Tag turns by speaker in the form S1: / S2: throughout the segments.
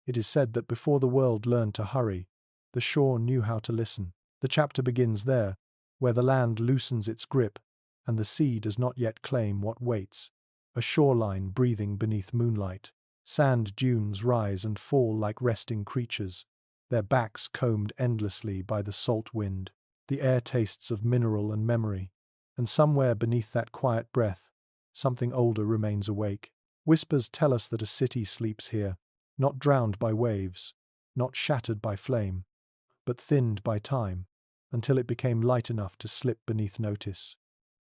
S1: It is said that before the world learned to hurry, the shore knew how to listen. The chapter begins there, where the land loosens its grip, and the sea does not yet claim what waits. A shoreline breathing beneath moonlight. Sand dunes rise and fall like resting creatures, their backs combed endlessly by the salt wind. The air tastes of mineral and memory, and somewhere beneath that quiet breath, something older remains awake. Whispers tell us that a city sleeps here, not drowned by waves, not shattered by flame, but thinned by time, until it became light enough to slip beneath notice.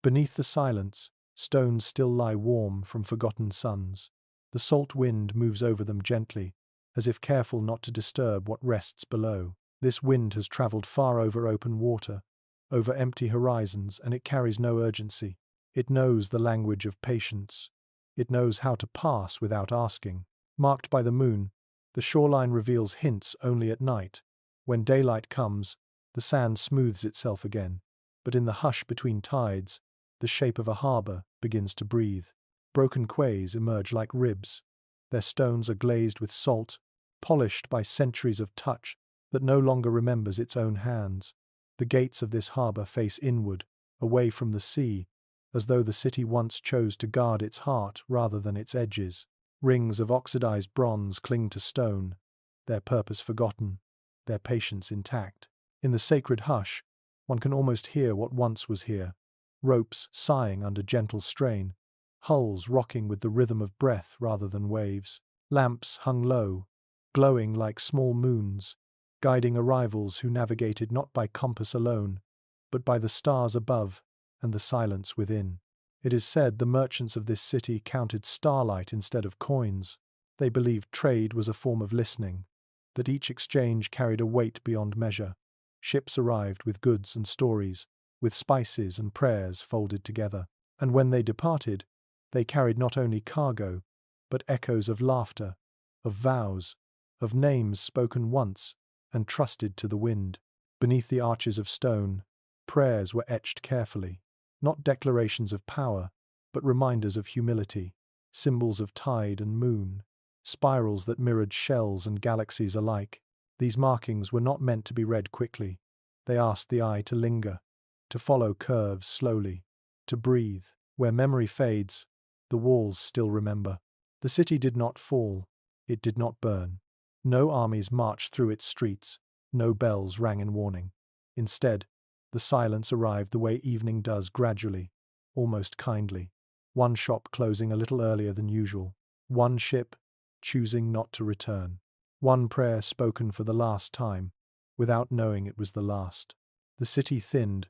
S1: Beneath the silence, stones still lie warm from forgotten suns. The salt wind moves over them gently, as if careful not to disturb what rests below. This wind has travelled far over open water, over empty horizons, and it carries no urgency. It knows the language of patience. It knows how to pass without asking. Marked by the moon, the shoreline reveals hints only at night. When daylight comes, the sand smooths itself again, but in the hush between tides, the shape of a harbour begins to breathe. Broken quays emerge like ribs. Their stones are glazed with salt, polished by centuries of touch that no longer remembers its own hands. The gates of this harbour face inward, away from the sea, as though the city once chose to guard its heart rather than its edges. Rings of oxidized bronze cling to stone, their purpose forgotten, their patience intact. In the sacred hush, one can almost hear what once was here. Ropes sighing under gentle strain, hulls rocking with the rhythm of breath rather than waves. Lamps hung low, glowing like small moons, guiding arrivals who navigated not by compass alone, but by the stars above and the silence within. It is said the merchants of this city counted starlight instead of coins. They believed trade was a form of listening, that each exchange carried a weight beyond measure. Ships arrived with goods and stories, with spices and prayers folded together. And when they departed, they carried not only cargo, but echoes of laughter, of vows, of names spoken once and trusted to the wind. Beneath the arches of stone, prayers were etched carefully, not declarations of power, but reminders of humility, symbols of tide and moon, spirals that mirrored shells and galaxies alike. These markings were not meant to be read quickly. They asked the eye to linger, to follow curves slowly, to breathe. Where memory fades, the walls still remember. The city did not fall, it did not burn. No armies marched through its streets, no bells rang in warning. Instead, the silence arrived the way evening does, gradually, almost kindly. One shop closing a little earlier than usual. One ship choosing not to return. One prayer spoken for the last time, without knowing it was the last. The city thinned,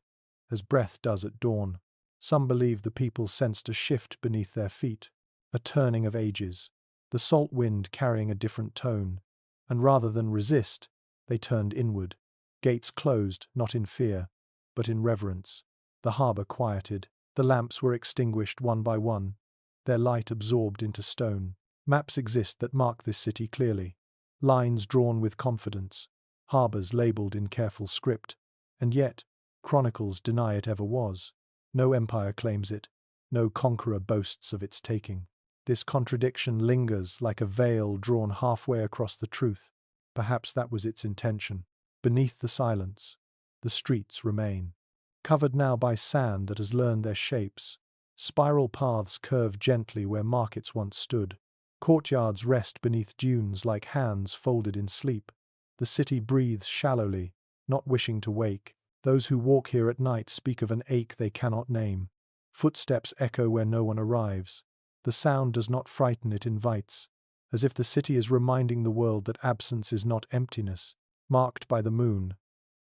S1: as breath does at dawn. Some believe the people sensed a shift beneath their feet, a turning of ages, the salt wind carrying a different tone, and rather than resist, they turned inward. Gates closed, not in fear, but in reverence. The harbour quieted. The lamps were extinguished one by one, their light absorbed into stone. Maps exist that mark this city clearly, lines drawn with confidence, harbours labelled in careful script, and yet chronicles deny it ever was. No empire claims it, no conqueror boasts of its taking. This contradiction lingers like a veil drawn halfway across the truth. Perhaps that was its intention. Beneath the silence, the streets remain, covered now by sand that has learned their shapes. Spiral paths curve gently where markets once stood. Courtyards rest beneath dunes like hands folded in sleep. The city breathes shallowly, not wishing to wake. Those who walk here at night speak of an ache they cannot name. Footsteps echo where no one arrives. The sound does not frighten, it invites, as if the city is reminding the world that absence is not emptiness. Marked by the moon,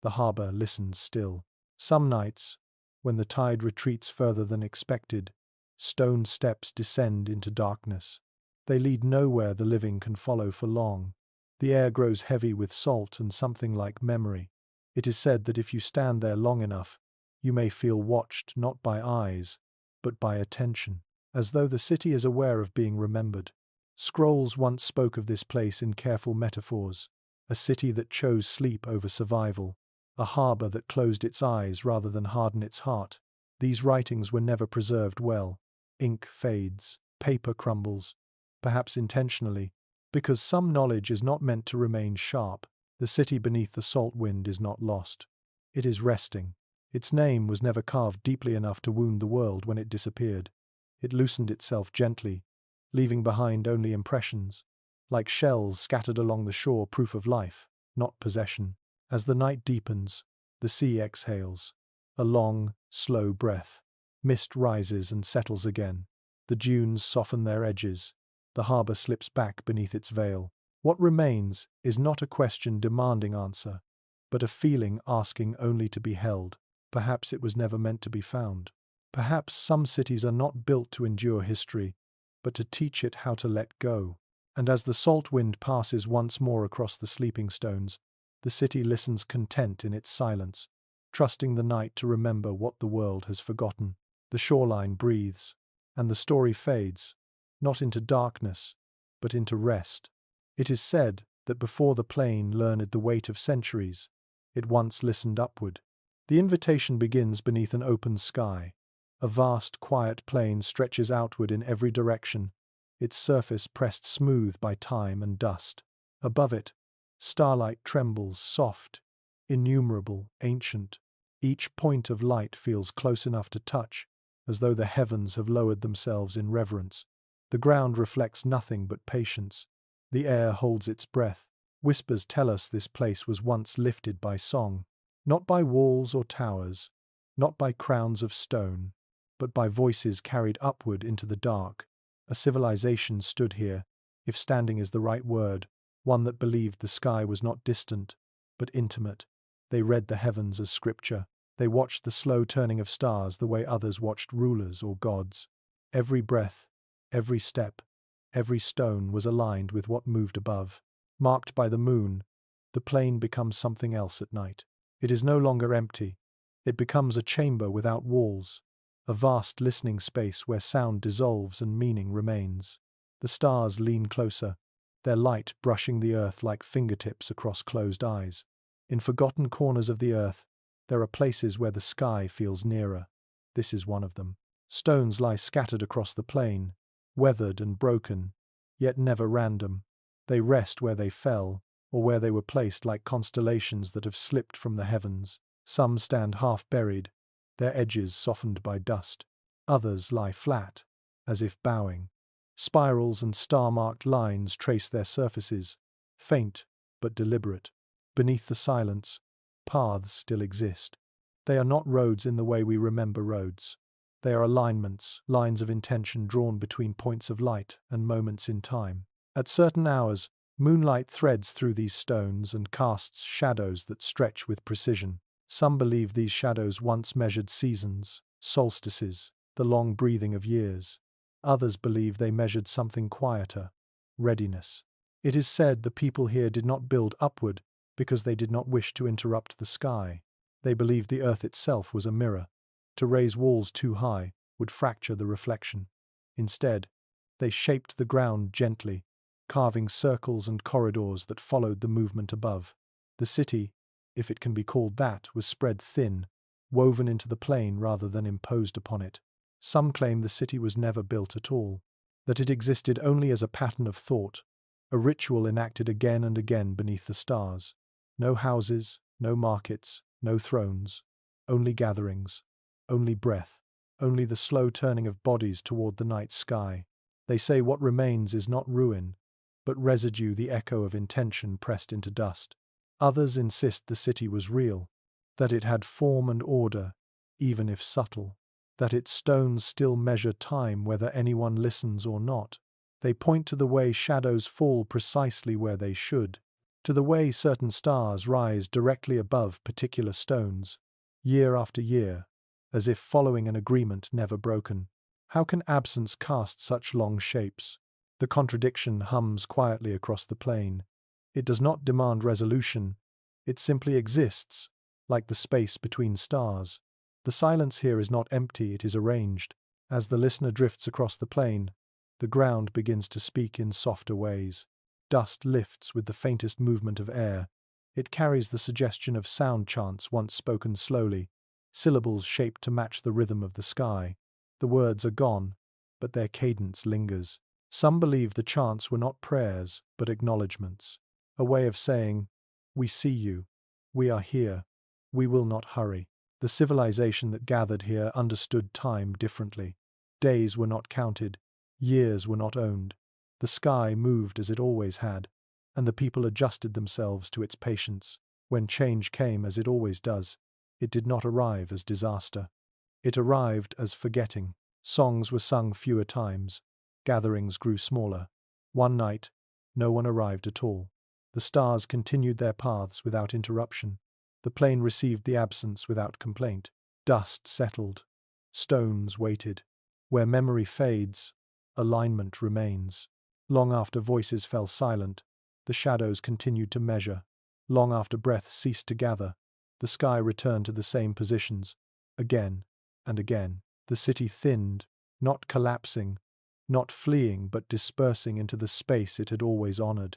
S1: the harbour listens still. Some nights, when the tide retreats further than expected, stone steps descend into darkness. They lead nowhere the living can follow for long. The air grows heavy with salt and something like memory. It is said that if you stand there long enough, you may feel watched not by eyes, but by attention, as though the city is aware of being remembered. Scrolls once spoke of this place in careful metaphors, a city that chose sleep over survival, a harbour that closed its eyes rather than harden its heart. These writings were never preserved well. Ink fades, paper crumbles, perhaps intentionally, Because some knowledge is not meant to remain sharp, the city beneath the salt wind is not lost. It is resting. Its name was never carved deeply enough to wound the world when it disappeared. It loosened itself gently, leaving behind only impressions, like shells scattered along the shore, proof of life, not possession. As the night deepens, the sea exhales. A long, slow breath. Mist rises and settles again. The dunes soften their edges. The harbour slips back beneath its veil. What remains is not a question demanding answer, but a feeling asking only to be held. Perhaps it was never meant to be found. Perhaps some cities are not built to endure history, but to teach it how to let go. And as the salt wind passes once more across the sleeping stones, the city listens content in its silence, trusting the night to remember what the world has forgotten. The shoreline breathes, and the story fades, not into darkness, but into rest. It is said that before the plain learned the weight of centuries, it once listened upward. The invitation begins beneath an open sky. A vast, quiet plain stretches outward in every direction, its surface pressed smooth by time and dust. Above it, starlight trembles, soft, innumerable, ancient. Each point of light feels close enough to touch, as though the heavens have lowered themselves in reverence. The ground reflects nothing but patience. The air holds its breath. Whispers tell us this place was once lifted by song, not by walls or towers, not by crowns of stone, but by voices carried upward into the dark. A civilization stood here, if standing is the right word, one that believed the sky was not distant, but intimate. They read the heavens as scripture. They watched the slow turning of stars the way others watched rulers or gods. Every breath, every step, every stone was aligned with what moved above. Marked by the moon, the plain becomes something else at night. It is no longer empty. It becomes a chamber without walls, a vast listening space where sound dissolves and meaning remains. The stars lean closer, their light brushing the earth like fingertips across closed eyes. In forgotten corners of the earth, there are places where the sky feels nearer. This is one of them. Stones lie scattered across the plain, weathered and broken, yet never random. They rest where they fell, or where they were placed like constellations that have slipped from the heavens. Some stand half buried, their edges softened by dust. Others lie flat, as if bowing. Spirals and star-marked lines trace their surfaces, faint but deliberate. Beneath the silence, paths still exist. They are not roads in the way we remember roads. They are alignments, lines of intention drawn between points of light and moments in time. At certain hours, moonlight threads through these stones and casts shadows that stretch with precision. Some believe these shadows once measured seasons, solstices, the long breathing of years. Others believe they measured something quieter, readiness. It is said the people here did not build upward because they did not wish to interrupt the sky. They believed the earth itself was a mirror. To raise walls too high would fracture the reflection. Instead, they shaped the ground gently, carving circles and corridors that followed the movement above. The city, if it can be called that, was spread thin, woven into the plain rather than imposed upon it. Some claim the city was never built at all, that it existed only as a pattern of thought, a ritual enacted again and again beneath the stars. No houses, no markets, no thrones, only gatherings, only breath, only the slow turning of bodies toward the night sky. They say what remains is not ruin, but residue, the echo of intention pressed into dust. Others insist the city was real, that it had form and order, even if subtle, that its stones still measure time whether anyone listens or not. They point to the way shadows fall precisely where they should, to the way certain stars rise directly above particular stones, year after year, as if following an agreement never broken. How can absence cast such long shapes? The contradiction hums quietly across the plain. It does not demand resolution, it simply exists, like the space between stars. The silence here is not empty, it is arranged. As the listener drifts across the plain, the ground begins to speak in softer ways. Dust lifts with the faintest movement of air. It carries the suggestion of sound chants once spoken slowly, syllables shaped to match the rhythm of the sky. The words are gone, but their cadence lingers. Some believe the chants were not prayers, but acknowledgements, a way of saying, "We see you, we are here, we will not hurry." The civilization that gathered here understood time differently. Days were not counted, years were not owned. The sky moved as it always had, and the people adjusted themselves to its patience. When change came, as it always does, it did not arrive as disaster. It arrived as forgetting. Songs were sung fewer times. Gatherings grew smaller. One night, no one arrived at all. The stars continued their paths without interruption. The plain received the absence without complaint. Dust settled. Stones waited. Where memory fades, alignment remains. Long after voices fell silent, the shadows continued to measure. Long after breath ceased to gather, the sky returned to the same positions. Again and again, the city thinned, not collapsing, not fleeing but dispersing into the space it had always honored.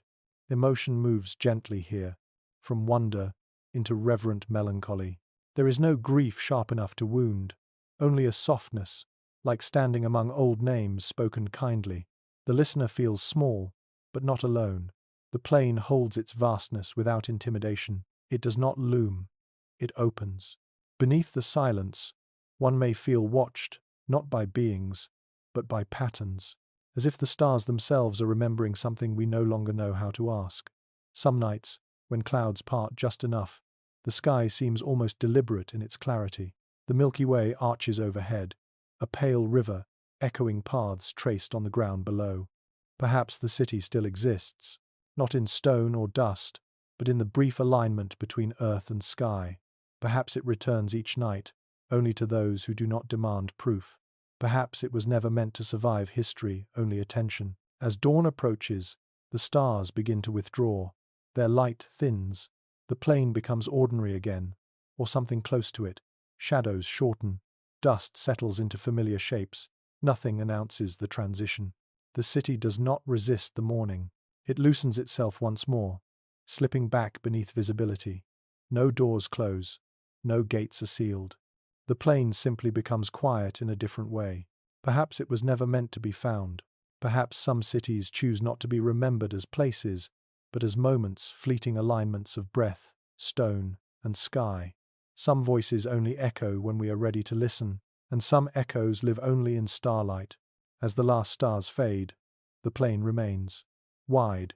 S1: Emotion moves gently here, from wonder into reverent melancholy. There is no grief sharp enough to wound, only a softness, like standing among old names spoken kindly. The listener feels small, but not alone. The plain holds its vastness without intimidation. It does not loom, it opens. Beneath the silence, one may feel watched, not by beings, but by patterns, as if the stars themselves are remembering something we no longer know how to ask. Some nights, when clouds part just enough, the sky seems almost deliberate in its clarity. The Milky Way arches overhead, a pale river, echoing paths traced on the ground below. Perhaps the city still exists, not in stone or dust, but in the brief alignment between earth and sky. Perhaps it returns each night, only to those who do not demand proof. Perhaps it was never meant to survive history, only attention. As dawn approaches, the stars begin to withdraw. Their light thins. The plain becomes ordinary again, or something close to it. Shadows shorten. Dust settles into familiar shapes. Nothing announces the transition. The city does not resist the morning. It loosens itself once more, slipping back beneath visibility. No doors close. No gates are sealed. The plain simply becomes quiet in a different way. Perhaps it was never meant to be found. Perhaps some cities choose not to be remembered as places, but as moments, fleeting alignments of breath, stone, and sky. Some voices only echo when we are ready to listen, and some echoes live only in starlight. As the last stars fade, the plain remains, wide,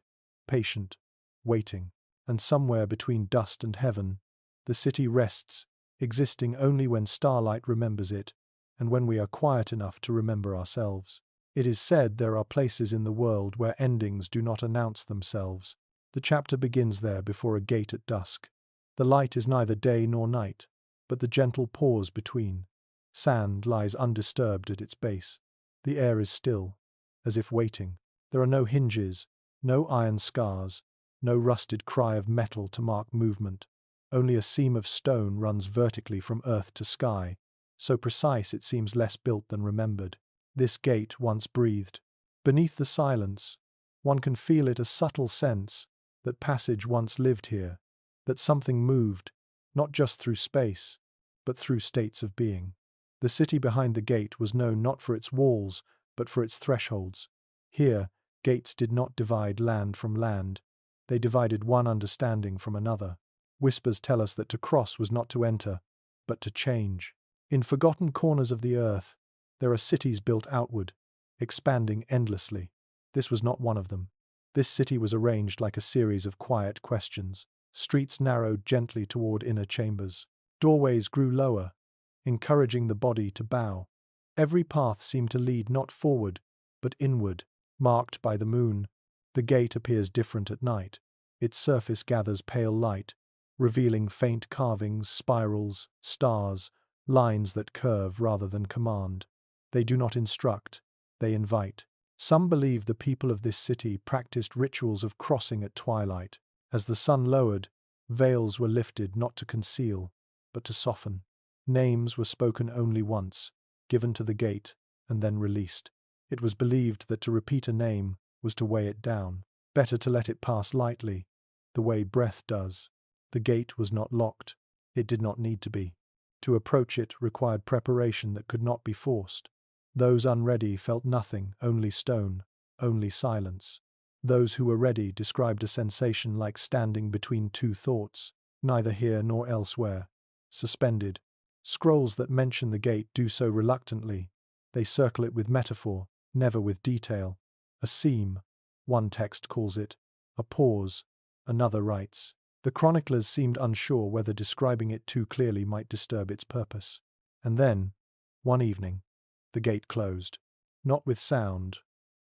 S1: patient, waiting, and somewhere between dust and heaven, the city rests, existing only when starlight remembers it, and when we are quiet enough to remember ourselves. It is said there are places in the world where endings do not announce themselves. The chapter begins there before a gate at dusk. The light is neither day nor night, but the gentle pause between. Sand lies undisturbed at its base. The air is still, as if waiting. There are no hinges, no iron scars, no rusted cry of metal to mark movement. Only a seam of stone runs vertically from earth to sky, so precise it seems less built than remembered. This gate once breathed. Beneath the silence, one can feel it, a subtle sense that passage once lived here, that something moved, not just through space, but through states of being. The city behind the gate was known not for its walls, but for its thresholds. Here, gates did not divide land from land. They divided one understanding from another. Whispers tell us that to cross was not to enter, but to change. In forgotten corners of the earth, there are cities built outward, expanding endlessly. This was not one of them. This city was arranged like a series of quiet questions. Streets narrowed gently toward inner chambers. Doorways grew lower, encouraging the body to bow. Every path seemed to lead not forward, but inward, marked by the moon. The gate appears different at night. Its surface gathers pale light, revealing faint carvings, spirals, stars, lines that curve rather than command. They do not instruct, they invite. Some believe the people of this city practiced rituals of crossing at twilight. As the sun lowered, veils were lifted not to conceal, but to soften. Names were spoken only once, given to the gate, and then released. It was believed that to repeat a name was to weigh it down. Better to let it pass lightly, the way breath does. The gate was not locked. It did not need to be. To approach it required preparation that could not be forced. Those unready felt nothing, only stone. only silence. Those who were ready described a sensation like standing between two thoughts, neither here nor elsewhere, suspended. Scrolls that mention the gate do so reluctantly. They circle it with metaphor, never with detail. A seam, one text calls it, a pause, another writes. The chroniclers seemed unsure whether describing it too clearly might disturb its purpose. And then, one evening, the gate closed. Not with sound,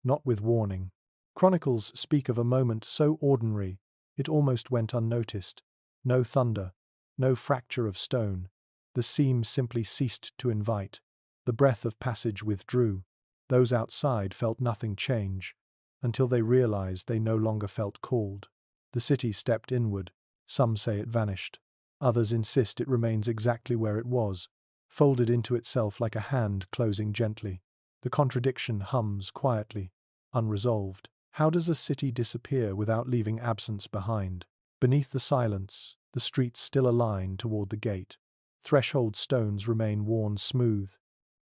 S1: not with warning. Chronicles speak of a moment so ordinary, it almost went unnoticed. No thunder, no fracture of stone. The seam simply ceased to invite. The breath of passage withdrew. Those outside felt nothing change, until they realized they no longer felt called. The city stepped inward. Some say it vanished. Others insist it remains exactly where it was, folded into itself like a hand closing gently. The contradiction hums quietly, unresolved. How does a city disappear without leaving absence behind? Beneath the silence, the streets still align toward the gate. Threshold stones remain worn smooth,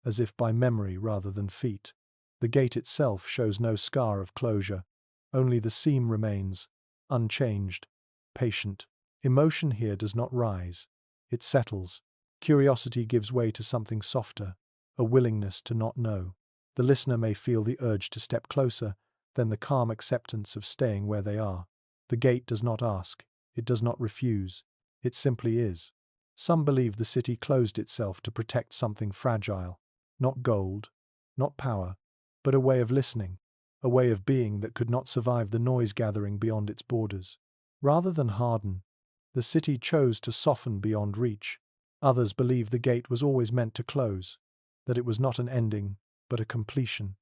S1: as if by memory rather than feet. The gate itself shows no scar of closure. Only the seam remains, unchanged, patient. Emotion here does not rise. It settles. Curiosity gives way to something softer, a willingness to not know. The listener may feel the urge to step closer, then the calm acceptance of staying where they are. The gate does not ask. It does not refuse. It simply is. Some believe the city closed itself to protect something fragile. Not gold, not power, but a way of listening, a way of being that could not survive the noise gathering beyond its borders. Rather than harden, the city chose to soften beyond reach. Others believe the gate was always meant to close, that it was not an ending, but a completion,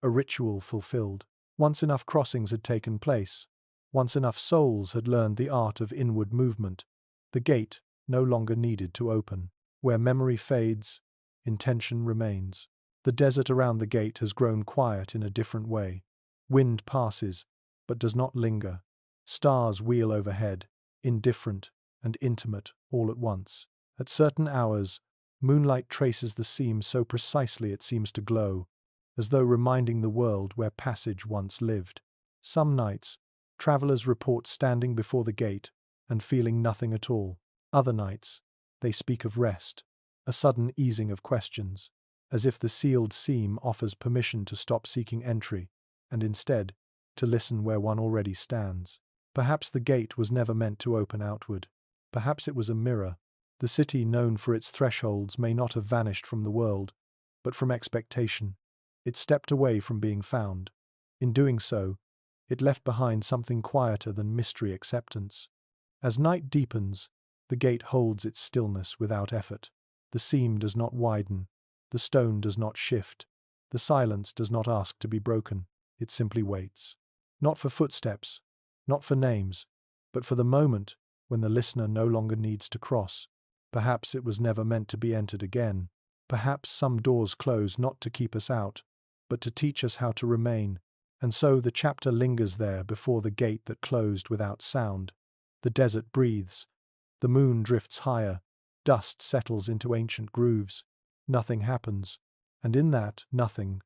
S1: a ritual fulfilled. Once enough crossings had taken place, once enough souls had learned the art of inward movement, the gate no longer needed to open. Where memory fades, intention remains. The desert around the gate has grown quiet in a different way. Wind passes, but does not linger. Stars wheel overhead, indifferent and intimate all at once. At certain hours, moonlight traces the seam so precisely it seems to glow, as though reminding the world where passage once lived. Some nights, travelers report standing before the gate and feeling nothing at all. Other nights, they speak of rest, a sudden easing of questions, as if the sealed seam offers permission to stop seeking entry, and instead, to listen where one already stands. Perhaps the gate was never meant to open outward. Perhaps it was a mirror. The city known for its thresholds may not have vanished from the world, but from expectation. It stepped away from being found. In doing so, it left behind something quieter than mystery acceptance. As night deepens, the gate holds its stillness without effort. The seam does not widen. The stone does not shift. The silence does not ask to be broken. It simply waits. Not for footsteps, not for names, but for the moment when the listener no longer needs to cross. Perhaps it was never meant to be entered again. Perhaps some doors close not to keep us out, but to teach us how to remain. And so the chapter lingers there before the gate that closed without sound. The desert breathes. The moon drifts higher. Dust settles into ancient grooves. Nothing happens. And in that nothing,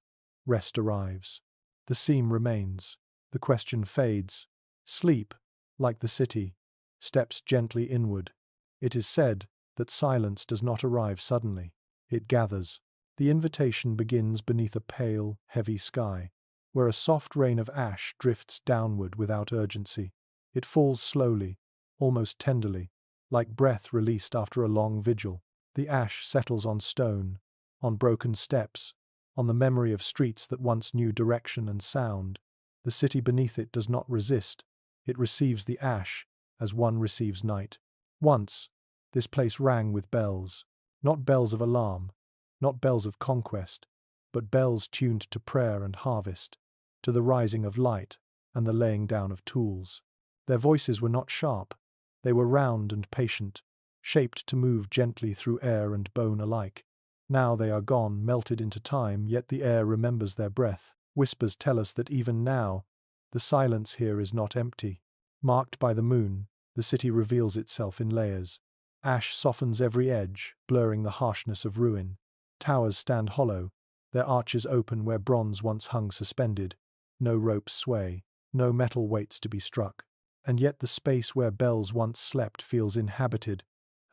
S1: rest arrives. The seam remains. The question fades. Sleep, like the city, steps gently inward. It is said that silence does not arrive suddenly. It gathers. The invitation begins beneath a pale, heavy sky, where a soft rain of ash drifts downward without urgency. It falls slowly, almost tenderly, like breath released after a long vigil. The ash settles on stone, on broken steps, on the memory of streets that once knew direction and sound. The city beneath it does not resist. It receives the ash as one receives night. Once, this place rang with bells, not bells of alarm, not bells of conquest, but bells tuned to prayer and harvest, to the rising of light and the laying down of tools. Their voices were not sharp. They were round and patient, shaped to move gently through air and bone alike. Now they are gone, melted into time, yet the air remembers their breath. Whispers tell us that even now, the silence here is not empty. Marked by the moon, the city reveals itself in layers. Ash softens every edge, blurring the harshness of ruin. Towers stand hollow, their arches open where bronze once hung suspended. no ropes sway, no metal waits to be struck. And yet the space where bells once slept feels inhabited,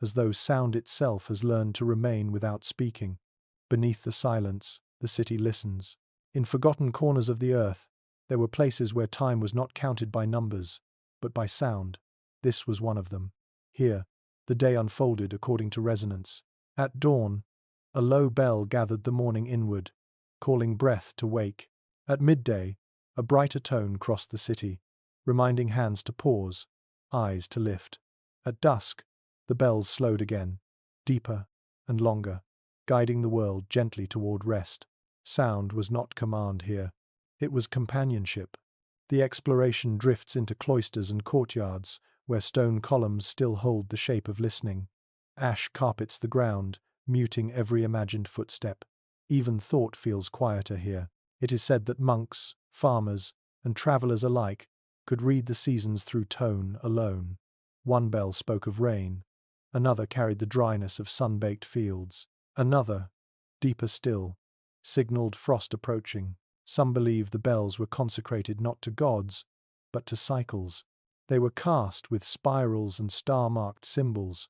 S1: as though sound itself has learned to remain without speaking. Beneath the silence, the city listens. In forgotten corners of the earth, there were places where time was not counted by numbers, but by sound. This was one of them. Here, the day unfolded according to resonance. At dawn, a low bell gathered the morning inward, calling breath to wake. At midday, a brighter tone crossed the city, reminding hands to pause, eyes to lift. At dusk, the bells slowed again, deeper and longer, guiding the world gently toward rest. Sound was not command here. It was companionship. The exploration drifts into cloisters and courtyards, where stone columns still hold the shape of listening. Ash carpets the ground, muting every imagined footstep. Even thought feels quieter here. It is said that monks, farmers, and travelers alike could read the seasons through tone alone. One bell spoke of rain, another carried the dryness of sun-baked fields, another, deeper still, signaled frost approaching. Some believe the bells were consecrated not to gods, but to cycles. They were cast with spirals and star-marked symbols,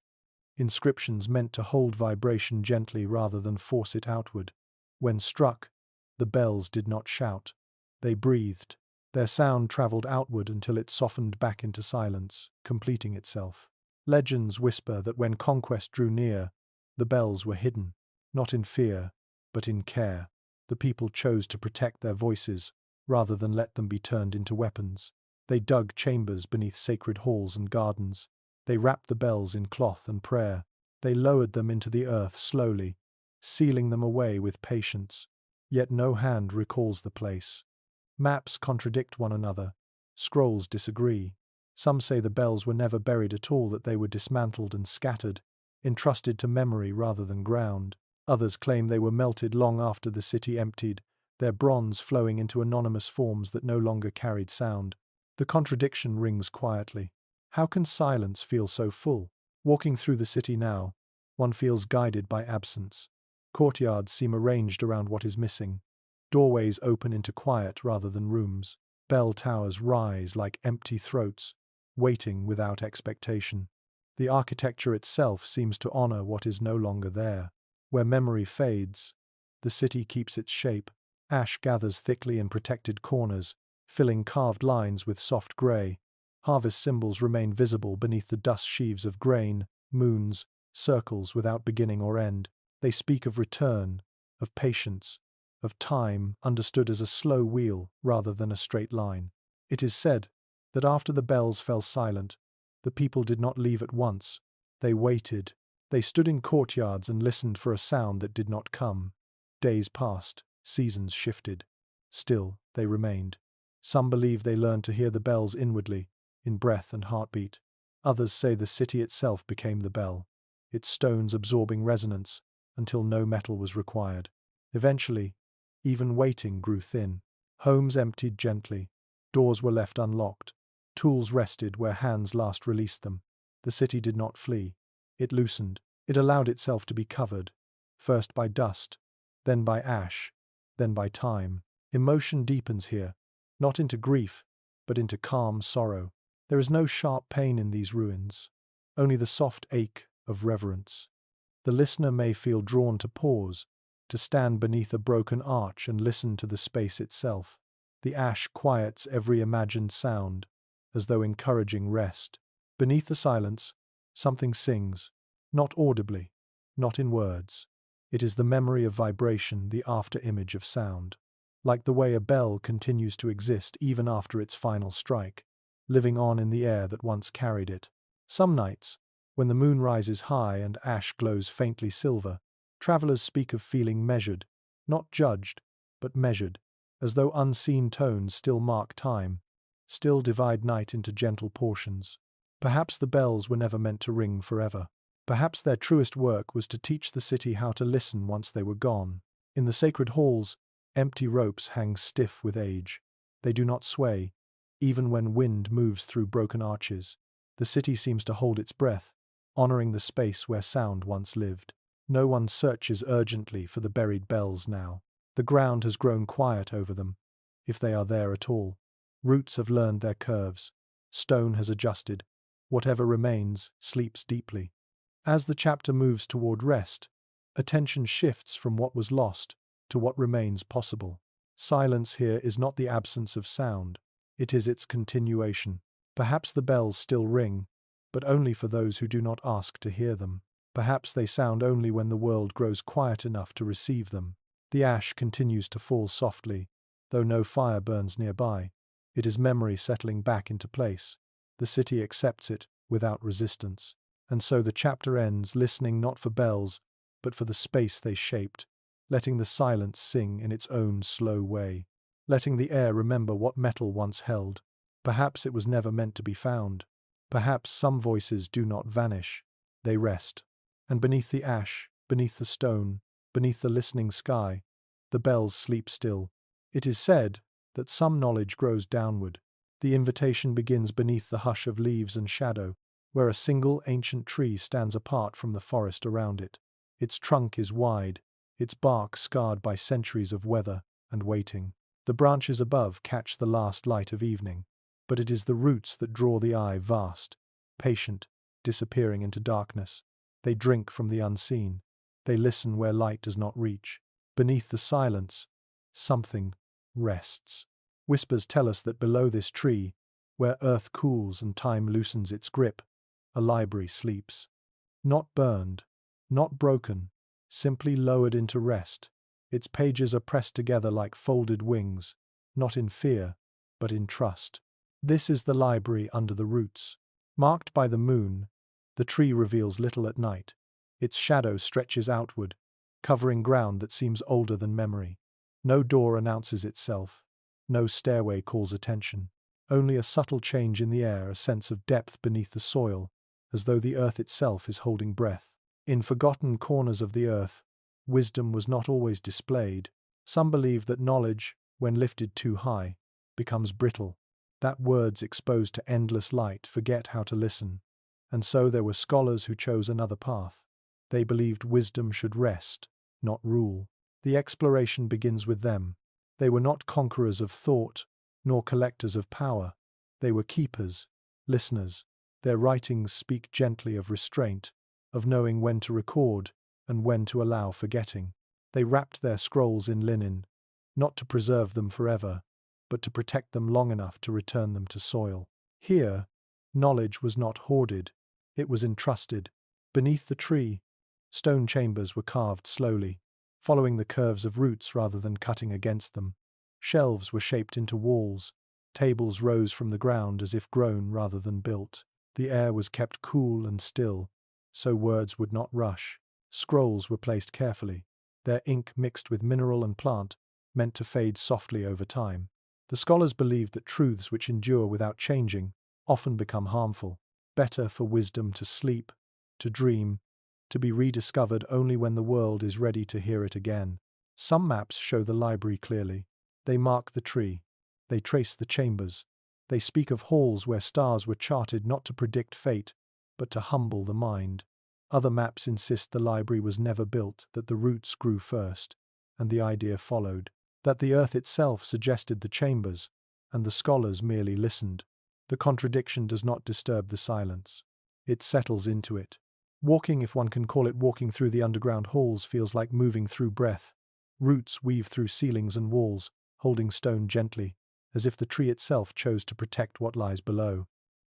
S1: inscriptions meant to hold vibration gently rather than force it outward. When struck, the bells did not shout. They breathed. Their sound traveled outward until it softened back into silence, completing itself. Legends whisper that when conquest drew near, the bells were hidden, not in fear, but in care. The people chose to protect their voices, rather than let them be turned into weapons. They dug chambers beneath sacred halls and gardens. They wrapped the bells in cloth and prayer. They lowered them into the earth slowly, sealing them away with patience. Yet no hand recalls the place. Maps contradict one another. Scrolls disagree. Some say the bells were never buried at all, that they were dismantled and scattered, entrusted to memory rather than ground. Others claim they were melted long after the city emptied, their bronze flowing into anonymous forms that no longer carried sound. The contradiction rings quietly. How can silence feel so full? Walking through the city now, one feels guided by absence. Courtyards seem arranged around what is missing. Doorways open into quiet rather than rooms. Bell towers rise like empty throats, waiting without expectation. The architecture itself seems to honor what is no longer there. Where memory fades, the city keeps its shape. Ash gathers thickly in protected corners, filling carved lines with soft gray. Harvest symbols remain visible beneath the dust sheaves of grain, moons, circles without beginning or end. They speak of return, of patience, of time understood as a slow wheel rather than a straight line. It is said that after the bells fell silent, the people did not leave at once. They waited. They stood in courtyards and listened for a sound that did not come. Days passed, seasons shifted. Still, they remained. Some believe they learned to hear the bells inwardly, in breath and heartbeat. Others say the city itself became the bell, its stones absorbing resonance until no metal was required. Eventually, even waiting grew thin. Homes emptied gently. Doors were left unlocked. Tools rested where hands last released them. The city did not flee. It loosened. It allowed itself to be covered, first by dust, then by ash, then by time. Emotion deepens here, not into grief, but into calm sorrow. There is no sharp pain in these ruins, only the soft ache of reverence. The listener may feel drawn to pause, to stand beneath a broken arch and listen to the space itself. The ash quiets every imagined sound, as though encouraging rest. Beneath the silence, something sings, not audibly, not in words. It is the memory of vibration, the after-image of sound. Like the way a bell continues to exist even after its final strike, living on in the air that once carried it. Some nights, when the moon rises high and ash glows faintly silver, travelers speak of feeling measured, not judged, but measured, as though unseen tones still mark time, still divide night into gentle portions. Perhaps the bells were never meant to ring forever. Perhaps their truest work was to teach the city how to listen once they were gone. In the sacred halls, empty ropes hang stiff with age. They do not sway, even when wind moves through broken arches. The city seems to hold its breath, honoring the space where sound once lived. No one searches urgently for the buried bells now. The ground has grown quiet over them. if they are there at all. Roots have learned their curves. Stone has adjusted. Whatever remains sleeps deeply. As the chapter moves toward rest, attention shifts from what was lost to what remains possible. Silence here is not the absence of sound, it is its continuation. Perhaps the bells still ring, but only for those who do not ask to hear them. Perhaps they sound only when the world grows quiet enough to receive them. The ash continues to fall softly, though no fire burns nearby. It is memory settling back into place. The city accepts it without resistance. And so the chapter ends, listening not for bells, but for the space they shaped, letting the silence sing in its own slow way, letting the air remember what metal once held. Perhaps it was never meant to be found. Perhaps some voices do not vanish. They rest. And beneath the ash, beneath the stone, beneath the listening sky, the bells sleep still. It is said that some knowledge grows downward. The invitation begins beneath the hush of leaves and shadow, where a single ancient tree stands apart from the forest around it. Its trunk is wide, its bark scarred by centuries of weather and waiting. The branches above catch the last light of evening, but it is the roots that draw the eye vast, patient, disappearing into darkness. They drink from the unseen. They listen where light does not reach. Beneath the silence, something rests. Whispers tell us that below this tree, where earth cools and time loosens its grip, a library sleeps. Not burned, not broken, simply lowered into rest. Its pages are pressed together like folded wings, not in fear, but in trust. This is the library under the roots. Marked by the moon, the tree reveals little at night. Its shadow stretches outward, covering ground that seems older than memory. No door announces itself. No stairway calls attention. Only a subtle change in the air, a sense of depth beneath the soil, as though the earth itself is holding breath. In forgotten corners of the earth, wisdom was not always displayed. Some believe that knowledge, when lifted too high, becomes brittle, that words exposed to endless light forget how to listen. And so there were scholars who chose another path. They believed wisdom should rest, not rule. The exploration begins with them. They were not conquerors of thought, nor collectors of power. They were keepers, listeners. Their writings speak gently of restraint, of knowing when to record and when to allow forgetting. They wrapped their scrolls in linen, not to preserve them forever, but to protect them long enough to return them to soil. Here, knowledge was not hoarded, it was entrusted. Beneath the tree, stone chambers were carved slowly, following the curves of roots rather than cutting against them. Shelves were shaped into walls. Tables rose from the ground as if grown rather than built. The air was kept cool and still, so words would not rush. Scrolls were placed carefully, their ink mixed with mineral and plant, meant to fade softly over time. The scholars believed that truths which endure without changing often become harmful. Better for wisdom to sleep, to dream, to be rediscovered only when the world is ready to hear it again. Some maps show the library clearly. They mark the tree. They trace the chambers. They speak of halls where stars were charted not to predict fate, but to humble the mind. Other maps insist the library was never built, that the roots grew first, and the idea followed, that the earth itself suggested the chambers, and the scholars merely listened. The contradiction does not disturb the silence. It settles into it. Walking, if one can call it walking through the underground halls, feels like moving through breath. Roots weave through ceilings and walls, holding stone gently, as if the tree itself chose to protect what lies below.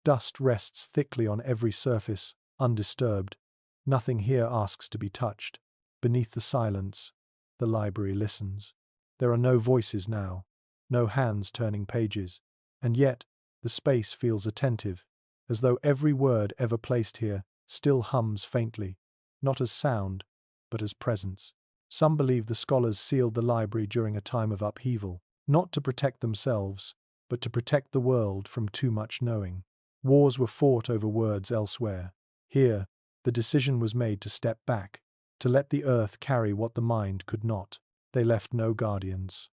S1: Dust rests thickly on every surface, undisturbed. Nothing here asks to be touched. Beneath the silence, the library listens. There are no voices now, no hands turning pages, and yet the space feels attentive, as though every word ever placed here still hums faintly, not as sound, but as presence. Some believe the scholars sealed the library during a time of upheaval, not to protect themselves, but to protect the world from too much knowing. Wars were fought over words elsewhere. Here, the decision was made to step back, to let the earth carry what the mind could not. They left no guardians.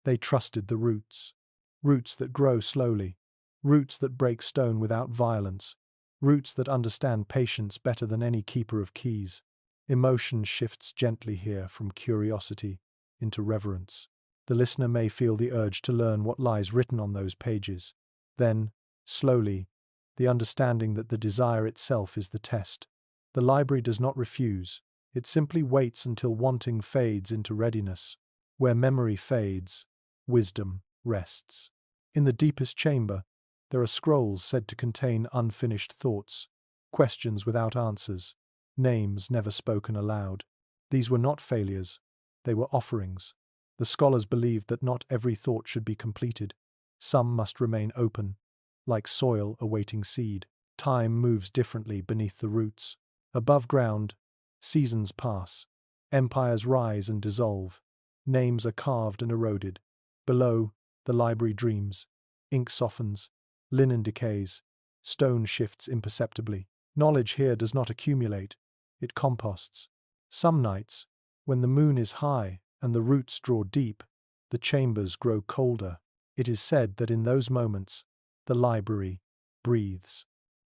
S1: They trusted the roots. Roots that grow slowly. Roots that break stone without violence. Roots that understand patience better than any keeper of keys. Emotion shifts gently here from curiosity into reverence. The listener may feel the urge to learn what lies written on those pages. Then, slowly, the understanding that the desire itself is the test. The library does not refuse, it simply waits until wanting fades into readiness. Where memory fades, wisdom rests. In the deepest chamber, there are scrolls said to contain unfinished thoughts, questions without answers, names never spoken aloud. These were not failures, they were offerings. The scholars believed that not every thought should be completed. Some must remain open, like soil awaiting seed. Time moves differently beneath the roots. Above ground, seasons pass. Empires rise and dissolve. Names are carved and eroded. Below, the library dreams. Ink softens. Linen decays. Stone shifts imperceptibly. Knowledge here does not accumulate. It composts. Some nights, when the moon is high and the roots draw deep, the chambers grow colder. It is said that in those moments, the library breathes,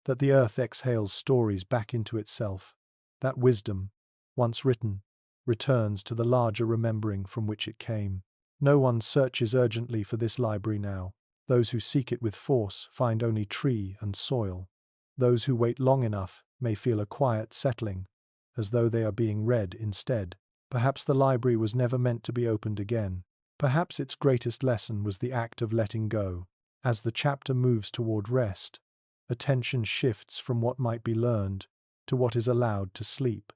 S1: that the earth exhales stories back into itself, that wisdom, once written, returns to the larger remembering from which it came. No one searches urgently for this library now. Those who seek it with force find only tree and soil. Those who wait long enough may feel a quiet settling, as though they are being read instead. Perhaps the library was never meant to be opened again. Perhaps its greatest lesson was the act of letting go. As the chapter moves toward rest, attention shifts from what might be learned to what is allowed to sleep.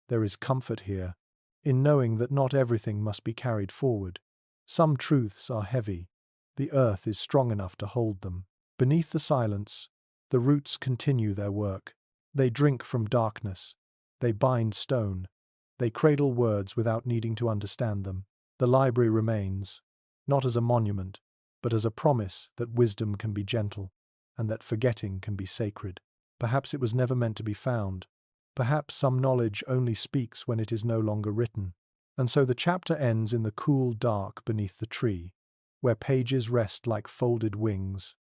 S1: There is comfort here, in knowing that not everything must be carried forward. Some truths are heavy. The earth is strong enough to hold them. Beneath the silence, the roots continue their work. They drink from darkness. They bind stone. They cradle words without needing to understand them. The library remains, not as a monument, but as a promise that wisdom can be gentle, and that forgetting can be sacred. Perhaps it was never meant to be found. Perhaps some knowledge only speaks when it is no longer written. And so the chapter ends in the cool dark beneath the tree, where pages rest like folded wings,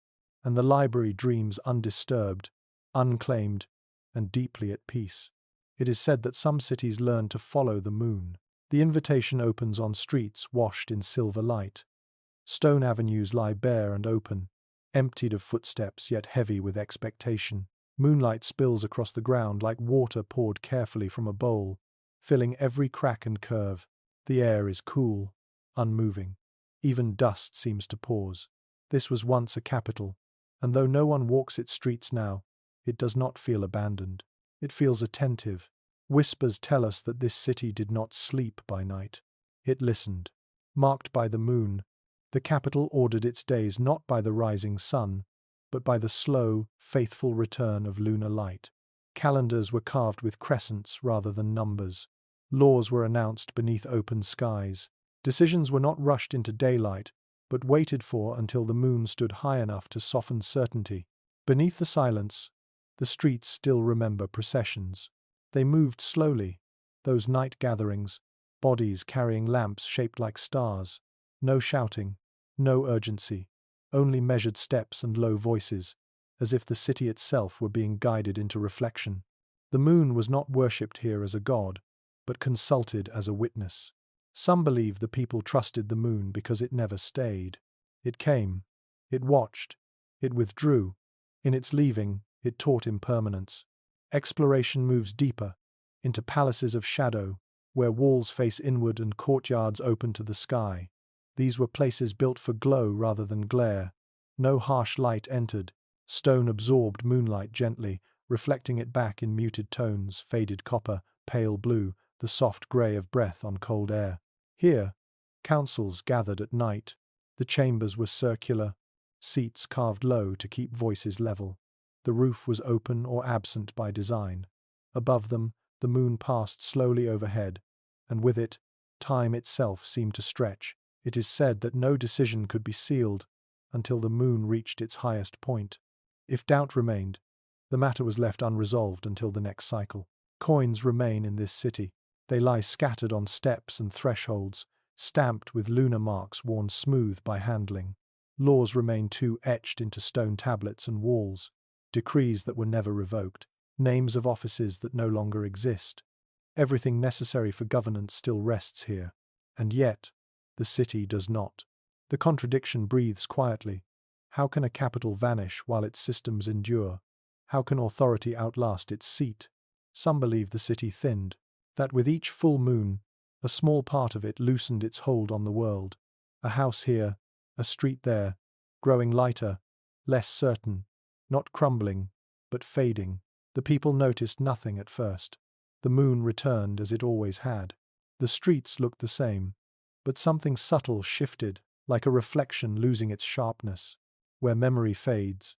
S1: and the library dreams undisturbed, unclaimed, and deeply at peace. It is said that some cities learn to follow the moon. The invitation opens on streets washed in silver light. Stone avenues lie bare and open, emptied of footsteps yet heavy with expectation. Moonlight spills across the ground like water poured carefully from a bowl, filling every crack and curve. The air is cool, unmoving. Even dust seems to pause. This was once a capital, and though no one walks its streets now, it does not feel abandoned. It feels attentive. Whispers tell us that this city did not sleep by night. It listened. Marked by the moon, the capital ordered its days not by the rising sun, but by the slow, faithful return of lunar light. Calendars were carved with crescents rather than numbers. Laws were announced beneath open skies. Decisions were not rushed into daylight, but waited for until the moon stood high enough to soften certainty. Beneath the silence, the streets still remember processions. They moved slowly, those night gatherings, bodies carrying lamps shaped like stars. No shouting, no urgency, only measured steps and low voices, as if the city itself were being guided into reflection. The moon was not worshipped here as a god, but consulted as a witness. Some believe the people trusted the moon because it never stayed. It came, it watched, it withdrew. In its leaving, it taught impermanence. Exploration moves deeper, into palaces of shadow, where walls face inward and courtyards open to the sky. These were places built for glow rather than glare. No harsh light entered. Stone absorbed moonlight gently, reflecting it back in muted tones, faded copper, pale blue, the soft grey of breath on cold air. Here, councils gathered at night. The chambers were circular, seats carved low to keep voices level. The roof was open or absent by design. Above them, the moon passed slowly overhead, and with it, time itself seemed to stretch. It is said that no decision could be sealed until the moon reached its highest point. If doubt remained, the matter was left unresolved until the next cycle. Coins remain in this city. They lie scattered on steps and thresholds, stamped with lunar marks worn smooth by handling. Laws remain too etched into stone tablets and walls, decrees that were never revoked, names of offices that no longer exist. Everything necessary for governance still rests here. And yet, The city does not. The contradiction breathes quietly. How can a capital vanish while its systems endure? How can authority outlast its seat? Some believe the city thinned, that with each full moon, a small part of it loosened its hold on the world. A house here, a street there, growing lighter, less certain, not crumbling, but fading. The people noticed nothing at first. The moon returned as it always had. The streets looked the same, but something subtle shifted, like a reflection losing its sharpness. Where memory fades,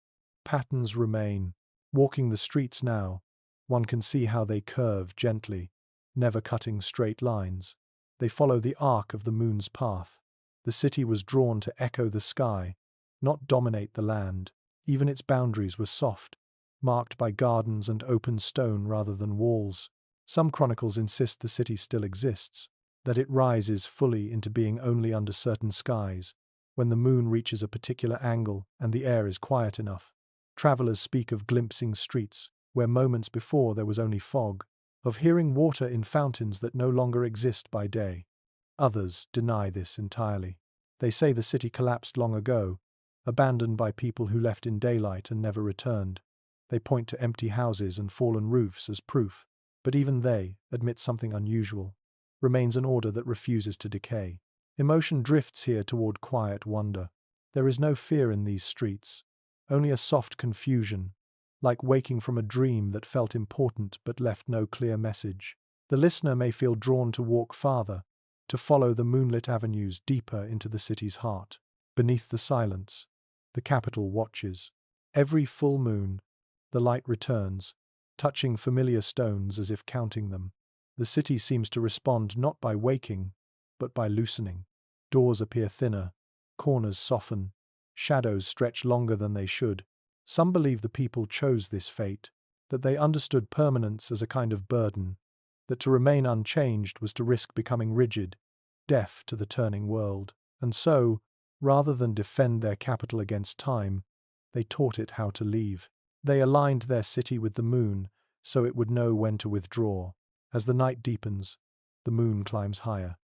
S1: patterns remain. Walking the streets now, one can see how they curve gently, never cutting straight lines. They follow the arc of the moon's path. The city was drawn to echo the sky, not dominate the land. Even its boundaries were soft, marked by gardens and open stone rather than walls. Some chronicles insist the city still exists, that it rises fully into being only under certain skies, when the moon reaches a particular angle and the air is quiet enough. Travelers speak of glimpsing streets, where moments before there was only fog, of hearing water in fountains that no longer exist by day. Others deny this entirely. They say the city collapsed long ago, abandoned by people who left in daylight and never returned. They point to empty houses and fallen roofs as proof, but even they admit something unusual. Remains an order that refuses to decay. Emotion drifts here toward quiet wonder. There is no fear in these streets, only a soft confusion, like waking from a dream that felt important but left no clear message. The listener may feel drawn to walk farther, to follow the moonlit avenues deeper into the city's heart. Beneath the silence, the capital watches. Every full moon, the light returns, touching familiar stones as if counting them. The city seems to respond not by waking, but by loosening. Doors appear thinner, corners soften, shadows stretch longer than they should. Some believe the people chose this fate, that they understood permanence as a kind of burden, that to remain unchanged was to risk becoming rigid, deaf to the turning world. And so, rather than defend their capital against time, they taught it how to leave. They aligned their city with the moon, so it would know when to withdraw. As the night deepens, the moon climbs higher.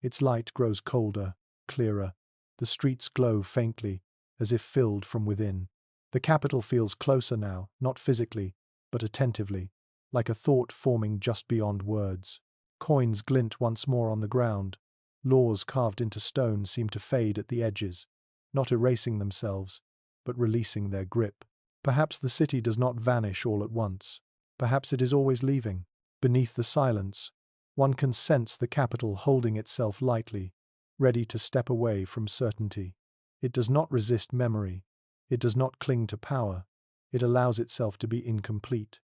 S1: Its light grows colder, clearer. The streets glow faintly, as if filled from within. The capital feels closer now, not physically, but attentively, like a thought forming just beyond words. Coins glint once more on the ground. Laws carved into stone seem to fade at the edges, not erasing themselves, but releasing their grip. Perhaps the city does not vanish all at once. Perhaps it is always leaving. Beneath the silence, one can sense the capital holding itself lightly, ready to step away from certainty. It does not resist memory. It does not cling to power. It allows itself to be incomplete.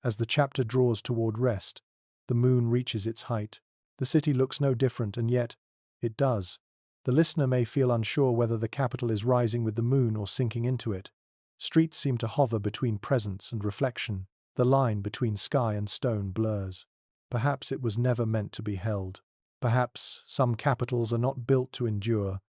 S1: As the chapter draws toward rest, the moon reaches its height. The city looks no different, and yet, it does. The listener may feel unsure whether the capital is rising with the moon or sinking into it. Streets seem to hover between presence and reflection. The line between sky and stone blurs. Perhaps it was never meant to be held. Perhaps some capitals are not built to endure,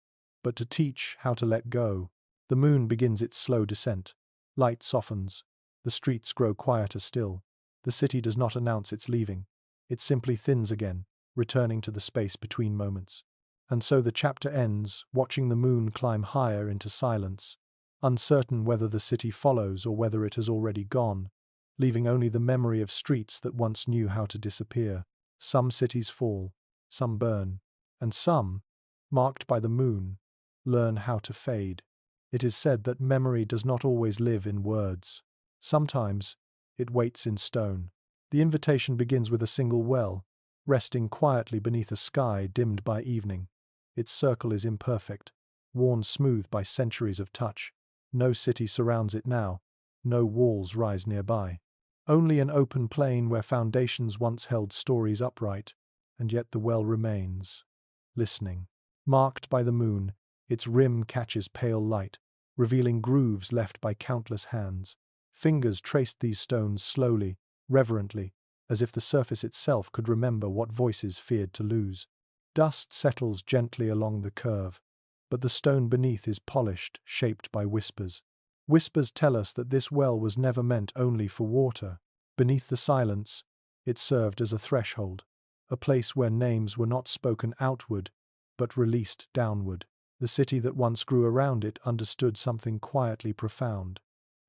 S1: but to teach how to let go. The moon begins its slow descent. Light softens. The streets grow quieter still. The city does not announce its leaving. It simply thins again, returning to the space between moments. And so the chapter ends, watching the moon climb higher into silence, uncertain whether the city follows or whether it has already gone, leaving only the memory of streets that once knew how to disappear. Some cities fall, some burn, and some, marked by the moon, learn how to fade. It is said that memory does not always live in words. Sometimes it waits in stone. The invitation begins with a single well, resting quietly beneath a sky dimmed by evening. Its circle is imperfect, worn smooth by centuries of touch. No city surrounds it now. No walls rise nearby. Only an open plain where foundations once held stories upright, and yet the well remains, listening. Marked by the moon, its rim catches pale light, revealing grooves left by countless hands. Fingers traced these stones slowly, reverently, as if the surface itself could remember what voices feared to lose. Dust settles gently along the curve, but the stone beneath is polished, shaped by whispers. Whispers tell us that this well was never meant only for water. Beneath the silence, it served as a threshold, a place where names were not spoken outward, but released downward. The city that once grew around it understood something quietly profound.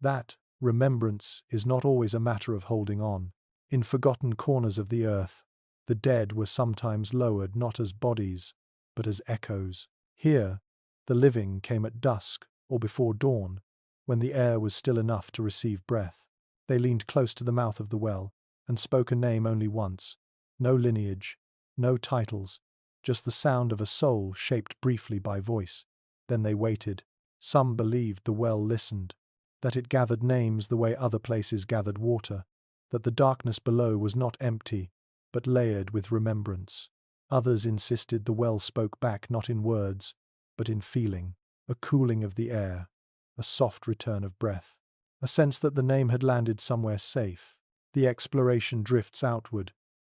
S1: That remembrance is not always a matter of holding on. In forgotten corners of the earth, the dead were sometimes lowered not as bodies, but as echoes. Here, the living came at dusk or before dawn, when the air was still enough to receive breath. They leaned close to the mouth of the well and spoke a name only once. No lineage, no titles, just the sound of a soul shaped briefly by voice. Then they waited. Some believed the well listened, that it gathered names the way other places gathered water, that the darkness below was not empty, but layered with remembrance. Others insisted the well spoke back not in words, but in feeling, a cooling of the air, a soft return of breath, a sense that the name had landed somewhere safe. The exploration drifts outward,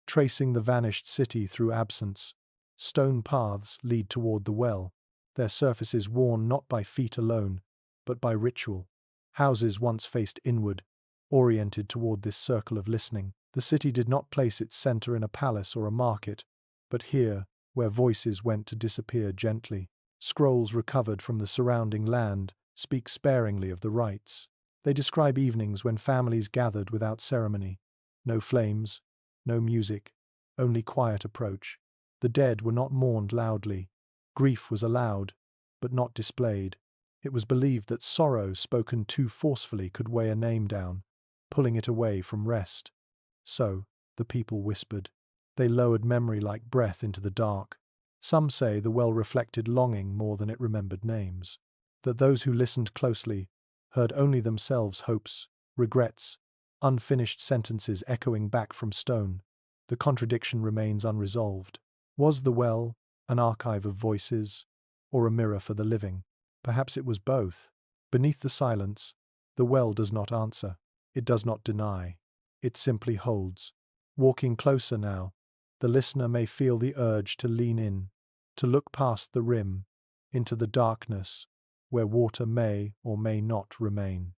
S1: tracing the vanished city through absence. Stone paths lead toward the well, their surfaces worn not by feet alone, but by ritual. Houses once faced inward, oriented toward this circle of listening. The city did not place its center in a palace or a market, but here, where voices went to disappear gently. Scrolls recovered from the surrounding land speak sparingly of the rites. They describe evenings when families gathered without ceremony. No flames, no music, only quiet approach. The dead were not mourned loudly. Grief was allowed, but not displayed. It was believed that sorrow spoken too forcefully could weigh a name down, pulling it away from rest. So, the people whispered. They lowered memory like breath into the dark. Some say the well reflected longing more than it remembered names. That those who listened closely heard only themselves' hopes, regrets, unfinished sentences echoing back from stone. The contradiction remains unresolved. Was the well an archive of voices, or a mirror for the living? Perhaps it was both. Beneath the silence, the well does not answer. It does not deny. It simply holds. Walking closer now, the listener may feel the urge to lean in, to look past the rim, into the darkness, where water may or may not remain.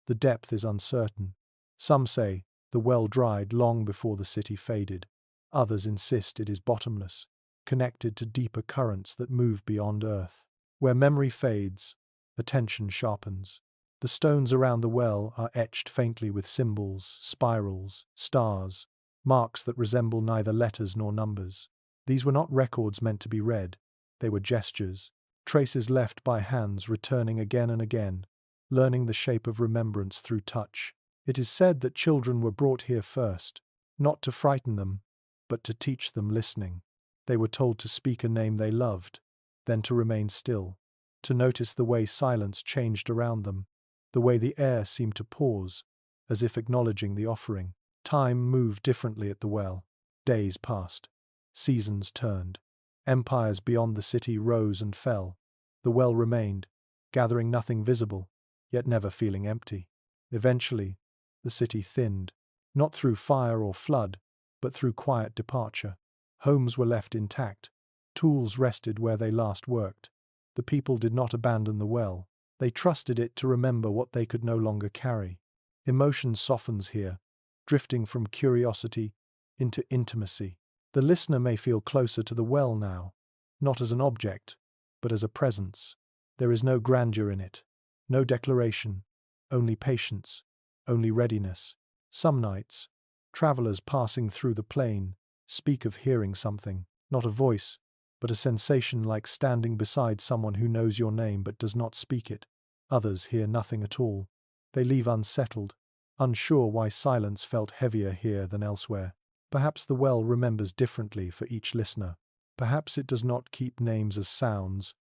S1: The depth is uncertain. Some say the well dried long before the city faded. Others insist it is bottomless, connected to deeper currents that move beyond earth. Where memory fades, attention sharpens. The stones around the well are etched faintly with symbols, spirals, stars, marks that resemble neither letters nor numbers. These were not records meant to be read. They were gestures, traces left by hands returning again and again, learning the shape of remembrance through touch. It is said that children were brought here first, not to frighten them, but to teach them listening. They were told to speak a name they loved, then to remain still, to notice the way silence changed around them, the way the air seemed to pause, as if acknowledging the offering. Time moved differently at the well. Days passed. Seasons turned. Empires beyond the city rose and fell. The well remained, gathering nothing visible, yet never feeling empty. Eventually, the city thinned, not through fire or flood, but through quiet departure. Homes were left intact. Tools rested where they last worked. The people did not abandon the well. They trusted it to remember what they could no longer carry. Emotion softens here, drifting from curiosity into intimacy. The listener may feel closer to the well now, not as an object, but as a presence. There is no grandeur in it, no declaration, only patience, only readiness. Some nights, travelers passing through the plain speak of hearing something, not a voice, but a sensation like standing beside someone who knows your name but does not speak it. Others hear nothing at all. They leave unsettled, unsure why silence felt heavier here than elsewhere. Perhaps the well remembers differently for each listener. Perhaps it does not keep names as sounds,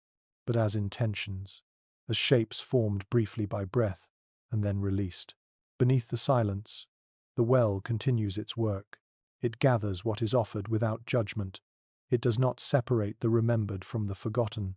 S1: but as intentions, as shapes formed briefly by breath and then released. Beneath the silence, the well continues its work. It gathers what is offered without judgment. It does not separate the remembered from the forgotten.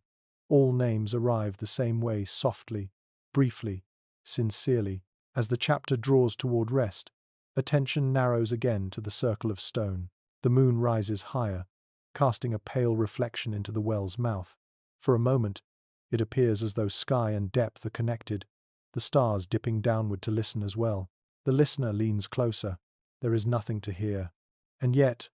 S1: All names arrive the same way, softly, briefly, sincerely. As the chapter draws toward rest, attention narrows again to the circle of stone. The moon rises higher, casting a pale reflection into the well's mouth. For a moment, it appears as though sky and depth are connected, the stars dipping downward to listen as well. The listener leans closer. There is nothing to hear, and yet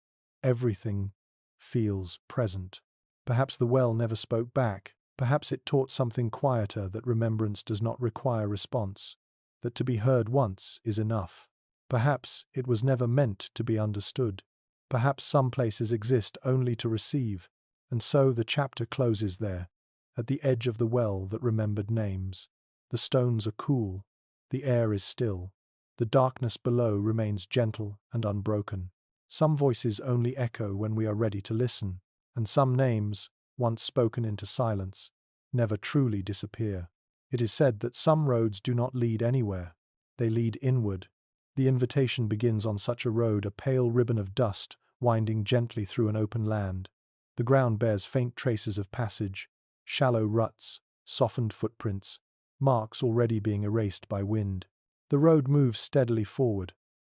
S1: everything feels present. Perhaps the well never spoke back. Perhaps it taught something quieter, that remembrance does not require response, that to be heard once is enough. Perhaps it was never meant to be understood. Perhaps some places exist only to receive, and so the chapter closes there, at the edge of the well that remembered names. The stones are cool, the air is still, the darkness below remains gentle and unbroken. Some voices only echo when we are ready to listen, and some names, once spoken into silence, never truly disappear. It is said that some roads do not lead anywhere, they lead inward. The invitation begins on such a road, a pale ribbon of dust winding gently through an open land. The ground bears faint traces of passage, shallow ruts, softened footprints, marks already being erased by wind. The road moves steadily forward,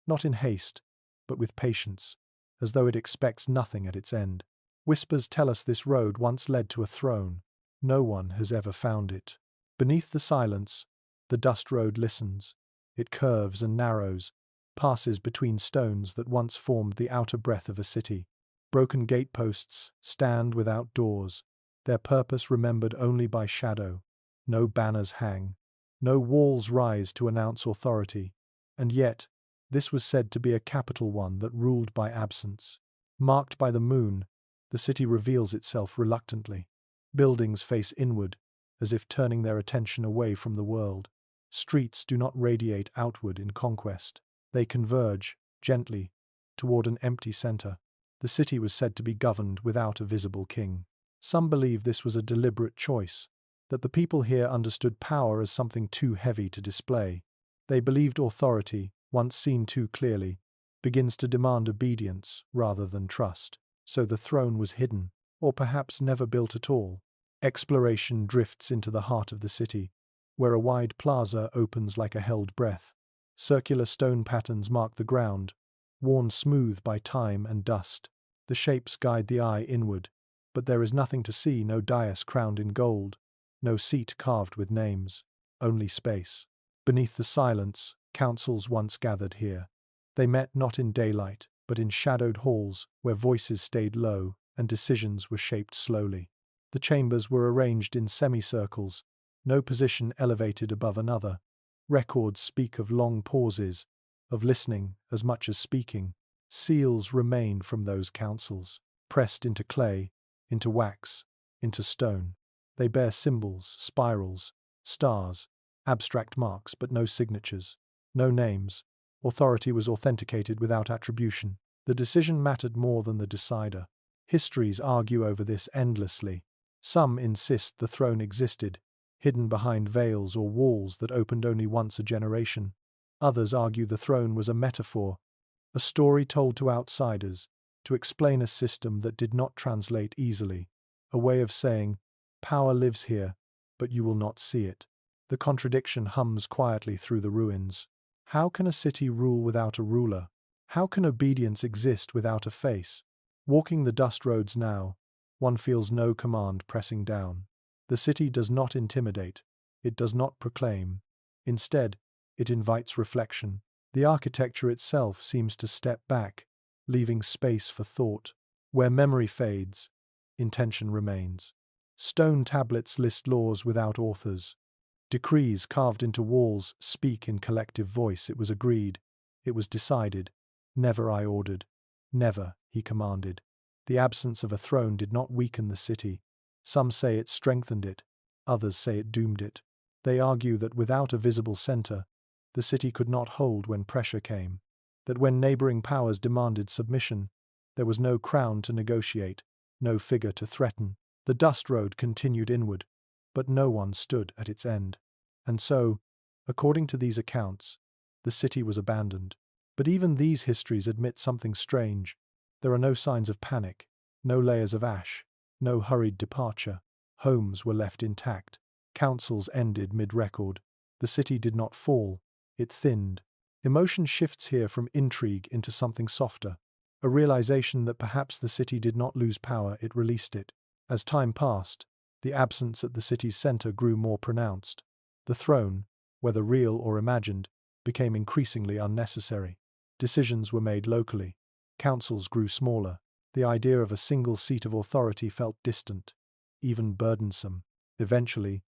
S1: not in haste, but with patience, as though it expects nothing at its end. Whispers tell us this road once led to a throne. No one has ever found it. Beneath the silence, the dust road listens. It curves and narrows, passes between stones that once formed the outer breadth of a city. Broken gateposts stand without doors, their purpose remembered only by shadow. No banners hang, no walls rise to announce authority, and yet this was said to be a capital one that ruled by absence. Marked by the moon, the city reveals itself reluctantly. Buildings face inward, as if turning their attention away from the world. Streets do not radiate outward in conquest. They converge, gently, toward an empty center. The city was said to be governed without a visible king. Some believe this was a deliberate choice, that the people here understood power as something too heavy to display. They believed authority, once seen too clearly, begins to demand obedience rather than trust. So the throne was hidden, or perhaps never built at all. Exploration drifts into the heart of the city, where a wide plaza opens like a held breath. Circular stone patterns mark the ground, worn smooth by time and dust. The shapes guide the eye inward, but there is nothing to see, no dais crowned in gold, no seat carved with names, only space. Beneath the silence, councils once gathered here. They met not in daylight, but in shadowed halls where voices stayed low and decisions were shaped slowly. The chambers were arranged in semicircles, no position elevated above another. Records speak of long pauses, of listening as much as speaking. Seals remain from those councils, pressed into clay, into wax, into stone. They bear symbols, spirals, stars, abstract marks, but no signatures, no names. Authority was authenticated without attribution. The decision mattered more than the decider. Histories argue over this endlessly. Some insist the throne existed, hidden behind veils or walls that opened only once a generation. Others argue the throne was a metaphor, a story told to outsiders, to explain a system that did not translate easily, a way of saying, power lives here, but you will not see it. The contradiction hums quietly through the ruins. How can a city rule without a ruler? How can obedience exist without a face? Walking the dust roads now, one feels no command pressing down. The city does not intimidate, it does not proclaim. Instead, it invites reflection. The architecture itself seems to step back, leaving space for thought. Where memory fades, intention remains. Stone tablets list laws without authors. Decrees carved into walls speak in collective voice. It was agreed. It was decided. Never, I ordered. Never, he commanded. The absence of a throne did not weaken the city. Some say it strengthened it. Others say it doomed it. They argue that without a visible center, the city could not hold when pressure came. That when neighboring powers demanded submission, there was no crown to negotiate, no figure to threaten. The dust road continued inward, but no one stood at its end. And so, according to these accounts, the city was abandoned. But even these histories admit something strange. There are no signs of panic, no layers of ash, no hurried departure. Homes were left intact. Councils ended mid-record. The city did not fall, it thinned. Emotion shifts here from intrigue into something softer, a realization that perhaps the city did not lose power, it released it. As time passed, the absence at the city's center grew more pronounced. The throne, whether real or imagined, became increasingly unnecessary. Decisions were made locally. Councils grew smaller. The idea of a single seat of authority felt distant, even burdensome. Eventually,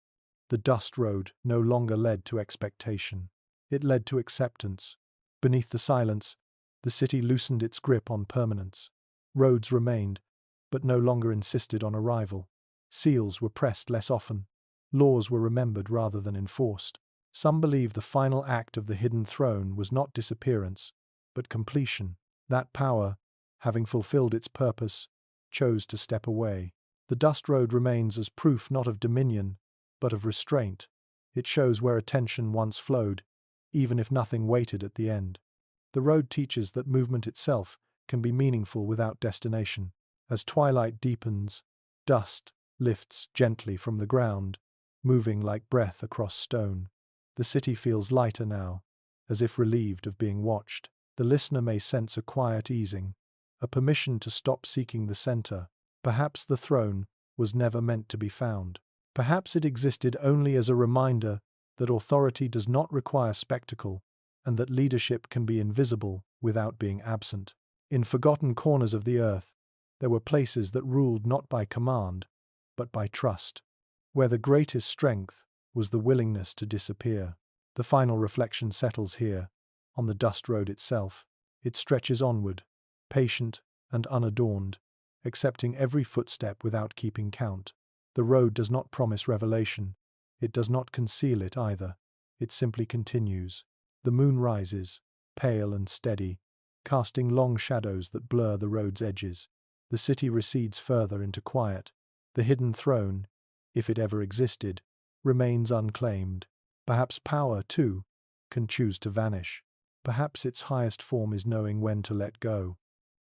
S1: the dust road no longer led to expectation. It led to acceptance. Beneath the silence, the city loosened its grip on permanence. Roads remained, but no longer insisted on arrival. Seals were pressed less often. Laws were remembered rather than enforced. Some believe the final act of the hidden throne was not disappearance, but completion. That power, having fulfilled its purpose, chose to step away. The dust road remains as proof not of dominion, but of restraint. It shows where attention once flowed, even if nothing waited at the end. The road teaches that movement itself can be meaningful without destination. As twilight deepens, dust lifts gently from the ground, moving like breath across stone. The city feels lighter now, as if relieved of being watched. The listener may sense a quiet easing, a permission to stop seeking the center. Perhaps the throne was never meant to be found. Perhaps it existed only as a reminder that authority does not require spectacle, and that leadership can be invisible without being absent. In forgotten corners of the earth, there were places that ruled not by command, but by trust, where the greatest strength was the willingness to disappear. The final reflection settles here, on the dust road itself. It stretches onward, patient and unadorned, accepting every footstep without keeping count. The road does not promise revelation. It does not conceal it either. It simply continues. The moon rises, pale and steady, casting long shadows that blur the road's edges. The city recedes further into quiet. The hidden throne, if it ever existed, remains unclaimed. Perhaps power, too, can choose to vanish. Perhaps its highest form is knowing when to let go.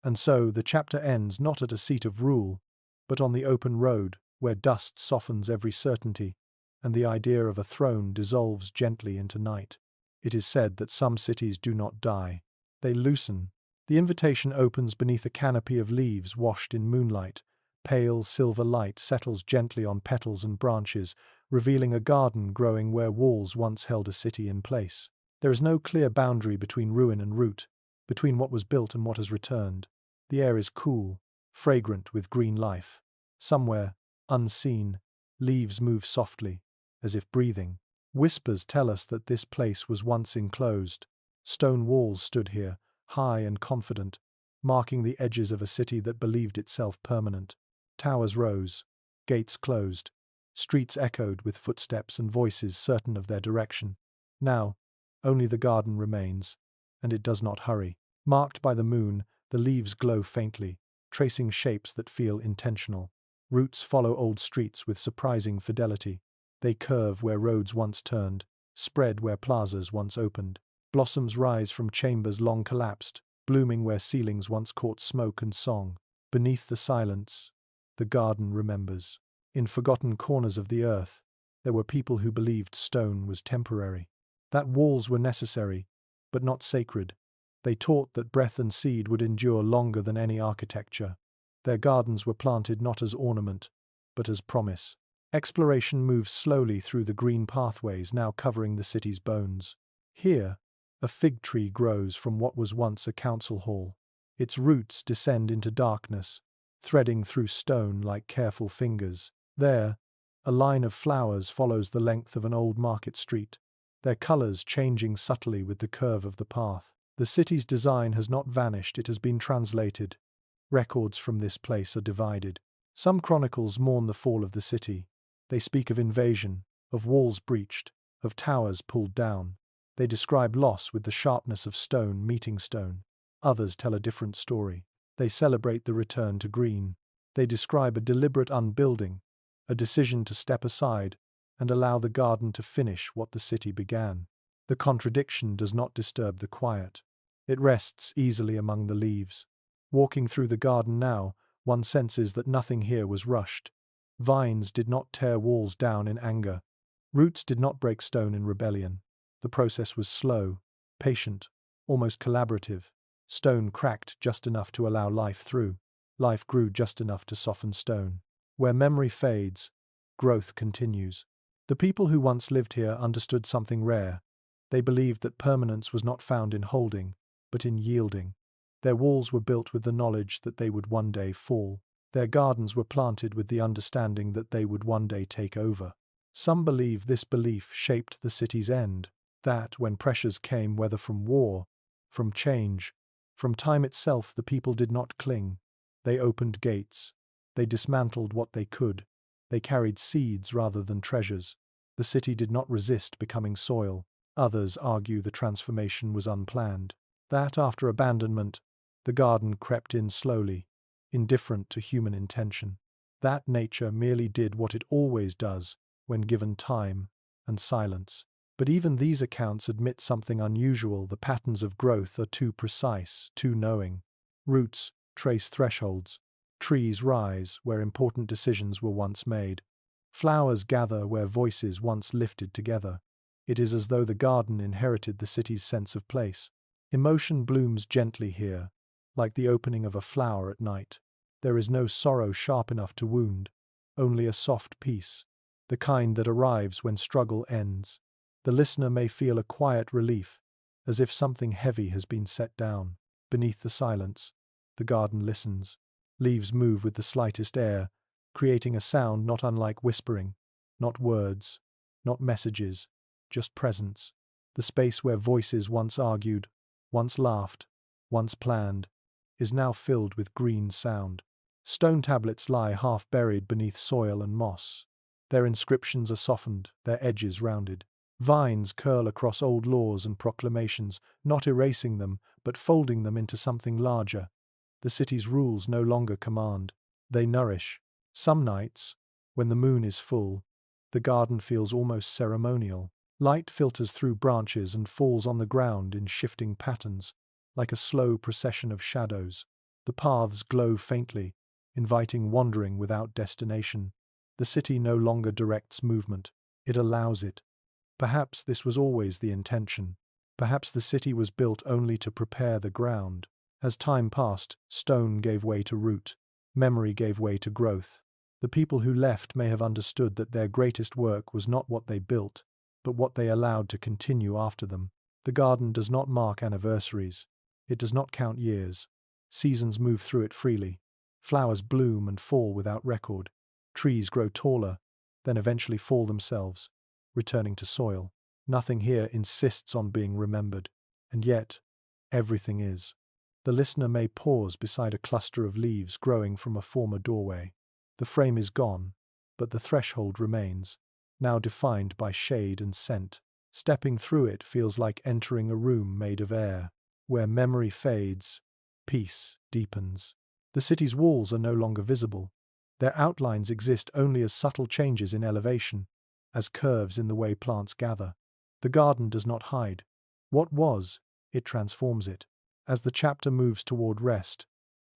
S1: And so the chapter ends not at a seat of rule, but on the open road where dust softens every certainty, and the idea of a throne dissolves gently into night. It is said that some cities do not die. They loosen. The invitation opens beneath a canopy of leaves washed in moonlight. Pale silver light settles gently on petals and branches, revealing a garden growing where walls once held a city in place. There is no clear boundary between ruin and root, between what was built and what has returned. The air is cool, fragrant with green life. Somewhere, unseen, leaves move softly, as if breathing. Whispers tell us that this place was once enclosed. Stone walls stood here, high and confident, marking the edges of a city that believed itself permanent. Towers rose, gates closed, streets echoed with footsteps and voices certain of their direction. Now, only the garden remains, and it does not hurry. Marked by the moon, the leaves glow faintly, tracing shapes that feel intentional. Roots follow old streets with surprising fidelity. They curve where roads once turned, spread where plazas once opened. Blossoms rise from chambers long collapsed, blooming where ceilings once caught smoke and song. Beneath the silence, the garden remembers. In forgotten corners of the earth, there were people who believed stone was temporary, that walls were necessary, but not sacred. They taught that breath and seed would endure longer than any architecture. Their gardens were planted not as ornament, but as promise. Exploration moves slowly through the green pathways now covering the city's bones. Here, a fig tree grows from what was once a council hall. Its roots descend into darkness, threading through stone like careful fingers. There, a line of flowers follows the length of an old market street, their colors changing subtly with the curve of the path. The city's design has not vanished, it has been translated. Records from this place are divided. Some chronicles mourn the fall of the city. They speak of invasion, of walls breached, of towers pulled down. They describe loss with the sharpness of stone meeting stone. Others tell a different story. They celebrate the return to green. They describe a deliberate unbuilding, a decision to step aside and allow the garden to finish what the city began. The contradiction does not disturb the quiet. It rests easily among the leaves. Walking through the garden now, one senses that nothing here was rushed. Vines did not tear walls down in anger. Roots did not break stone in rebellion. The process was slow, patient, almost collaborative. Stone cracked just enough to allow life through. Life grew just enough to soften stone. Where memory fades, growth continues. The people who once lived here understood something rare. They believed that permanence was not found in holding, but in yielding. Their walls were built with the knowledge that they would one day fall. Their gardens were planted with the understanding that they would one day take over. Some believe this belief shaped the city's end, that when pressures came, whether from war, from change, from time itself, the people did not cling. They opened gates. They dismantled what they could. They carried seeds rather than treasures. The city did not resist becoming soil. Others argue the transformation was unplanned. That after abandonment, the garden crept in slowly, indifferent to human intention. That nature merely did what it always does when given time and silence. But even these accounts admit something unusual. The patterns of growth are too precise, too knowing. Roots trace thresholds. Trees rise where important decisions were once made. Flowers gather where voices once lifted together. It is as though the garden inherited the city's sense of place. Emotion blooms gently here, like the opening of a flower at night. There is no sorrow sharp enough to wound, only a soft peace, the kind that arrives when struggle ends. The listener may feel a quiet relief, as if something heavy has been set down. Beneath the silence, the garden listens. Leaves move with the slightest air, creating a sound not unlike whispering. Not words, not messages, just presence. The space where voices once argued, once laughed, once planned, is now filled with green sound. Stone tablets lie half buried beneath soil and moss. Their inscriptions are softened, their edges rounded. Vines curl across old laws and proclamations, not erasing them, but folding them into something larger. The city's rules no longer command, they nourish. Some nights, when the moon is full, the garden feels almost ceremonial. Light filters through branches and falls on the ground in shifting patterns, like a slow procession of shadows. The paths glow faintly, inviting wandering without destination. The city no longer directs movement, it allows it. Perhaps this was always the intention. Perhaps the city was built only to prepare the ground. As time passed, stone gave way to root. Memory gave way to growth. The people who left may have understood that their greatest work was not what they built, but what they allowed to continue after them. The garden does not mark anniversaries. It does not count years. Seasons move through it freely. Flowers bloom and fall without record. Trees grow taller, then eventually fall themselves, returning to soil. Nothing here insists on being remembered, and yet, everything is. The listener may pause beside a cluster of leaves growing from a former doorway. The frame is gone, but the threshold remains, now defined by shade and scent. Stepping through it feels like entering a room made of air. Where memory fades, peace deepens. The city's walls are no longer visible. Their outlines exist only as subtle changes in elevation, as curves in the way plants gather. The garden does not hide. What was, it transforms it. As the chapter moves toward rest,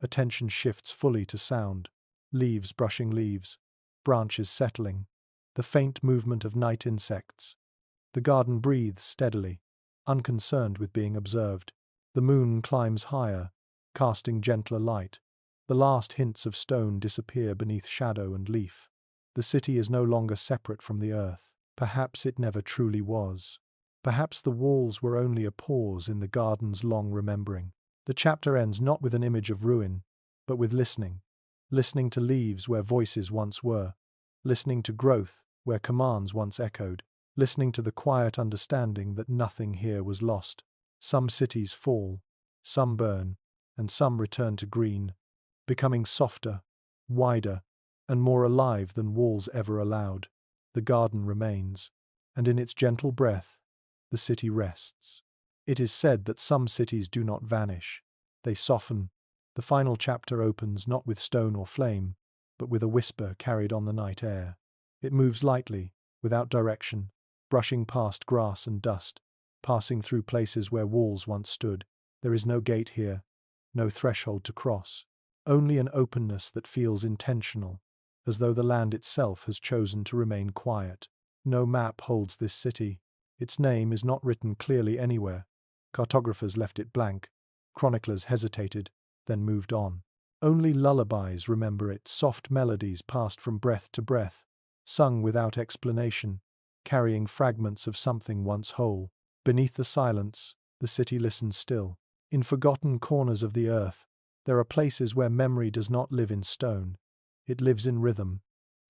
S1: attention shifts fully to sound. Leaves brushing leaves, branches settling, the faint movement of night insects. The garden breathes steadily, unconcerned with being observed. The moon climbs higher, casting gentler light. The last hints of stone disappear beneath shadow and leaf. The city is no longer separate from the earth. Perhaps it never truly was. Perhaps the walls were only a pause in the garden's long remembering. The chapter ends not with an image of ruin, but with listening. Listening to leaves where voices once were. Listening to growth where commands once echoed. Listening to the quiet understanding that nothing here was lost. Some cities fall, some burn, and some return to green, becoming softer, wider, and more alive than walls ever allowed. The garden remains, and in its gentle breath, the city rests. It is said that some cities do not vanish. They soften. The final chapter opens not with stone or flame, but with a whisper carried on the night air. It moves lightly, without direction, brushing past grass and dust, passing through places where walls once stood. There is no gate here, no threshold to cross, only an openness that feels intentional, as though the land itself has chosen to remain quiet. No map holds this city. Its name is not written clearly anywhere. Cartographers left it blank. Chroniclers hesitated, then moved on. Only lullabies remember it, soft melodies passed from breath to breath, sung without explanation, carrying fragments of something once whole. Beneath the silence, the city listens still. In forgotten corners of the earth, there are places where memory does not live in stone. It lives in rhythm,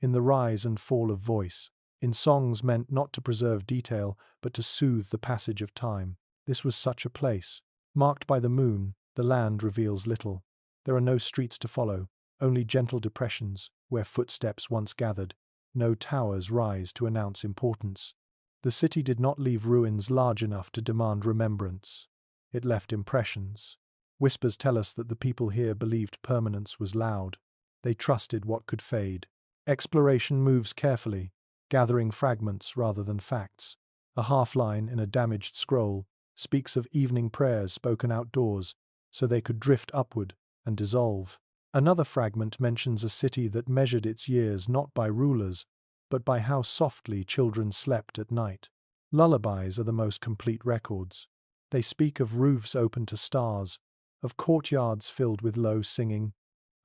S1: in the rise and fall of voice, in songs meant not to preserve detail, but to soothe the passage of time. This was such a place. Marked by the moon, the land reveals little. There are no streets to follow, only gentle depressions where footsteps once gathered. No towers rise to announce importance. The city did not leave ruins large enough to demand remembrance. It left impressions. Whispers tell us that the people here believed permanence was loud. They trusted what could fade. Exploration moves carefully, gathering fragments rather than facts. A half-line in a damaged scroll speaks of evening prayers spoken outdoors, so they could drift upward and dissolve. Another fragment mentions a city that measured its years not by rulers, but by how softly children slept at night. Lullabies are the most complete records. They speak of roofs open to stars, of courtyards filled with low singing,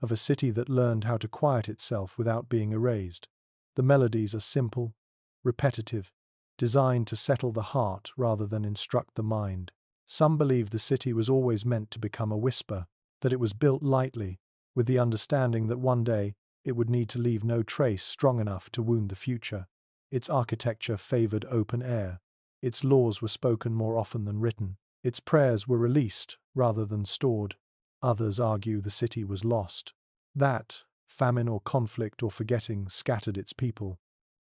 S1: of a city that learned how to quiet itself without being erased. The melodies are simple, repetitive, designed to settle the heart rather than instruct the mind. Some believe the city was always meant to become a whisper, that it was built lightly, with the understanding that one day it would need to leave no trace strong enough to wound the future. Its architecture favored open air. Its laws were spoken more often than written. Its prayers were released rather than stored. Others argue the city was lost. That famine or conflict or forgetting scattered its people.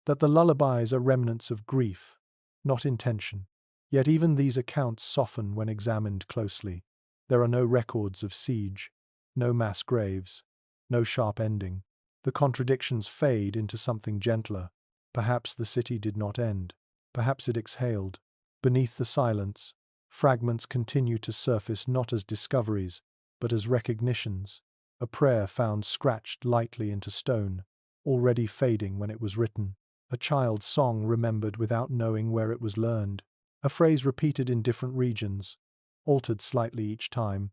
S1: That the lullabies are remnants of grief, not intention. Yet even these accounts soften when examined closely. There are no records of siege, no mass graves, no sharp ending. The contradictions fade into something gentler. Perhaps the city did not end. Perhaps it exhaled. Beneath the silence, fragments continue to surface not as discoveries, but as recognitions. A prayer found scratched lightly into stone, already fading when it was written. A child's song remembered without knowing where it was learned. A phrase repeated in different regions, altered slightly each time,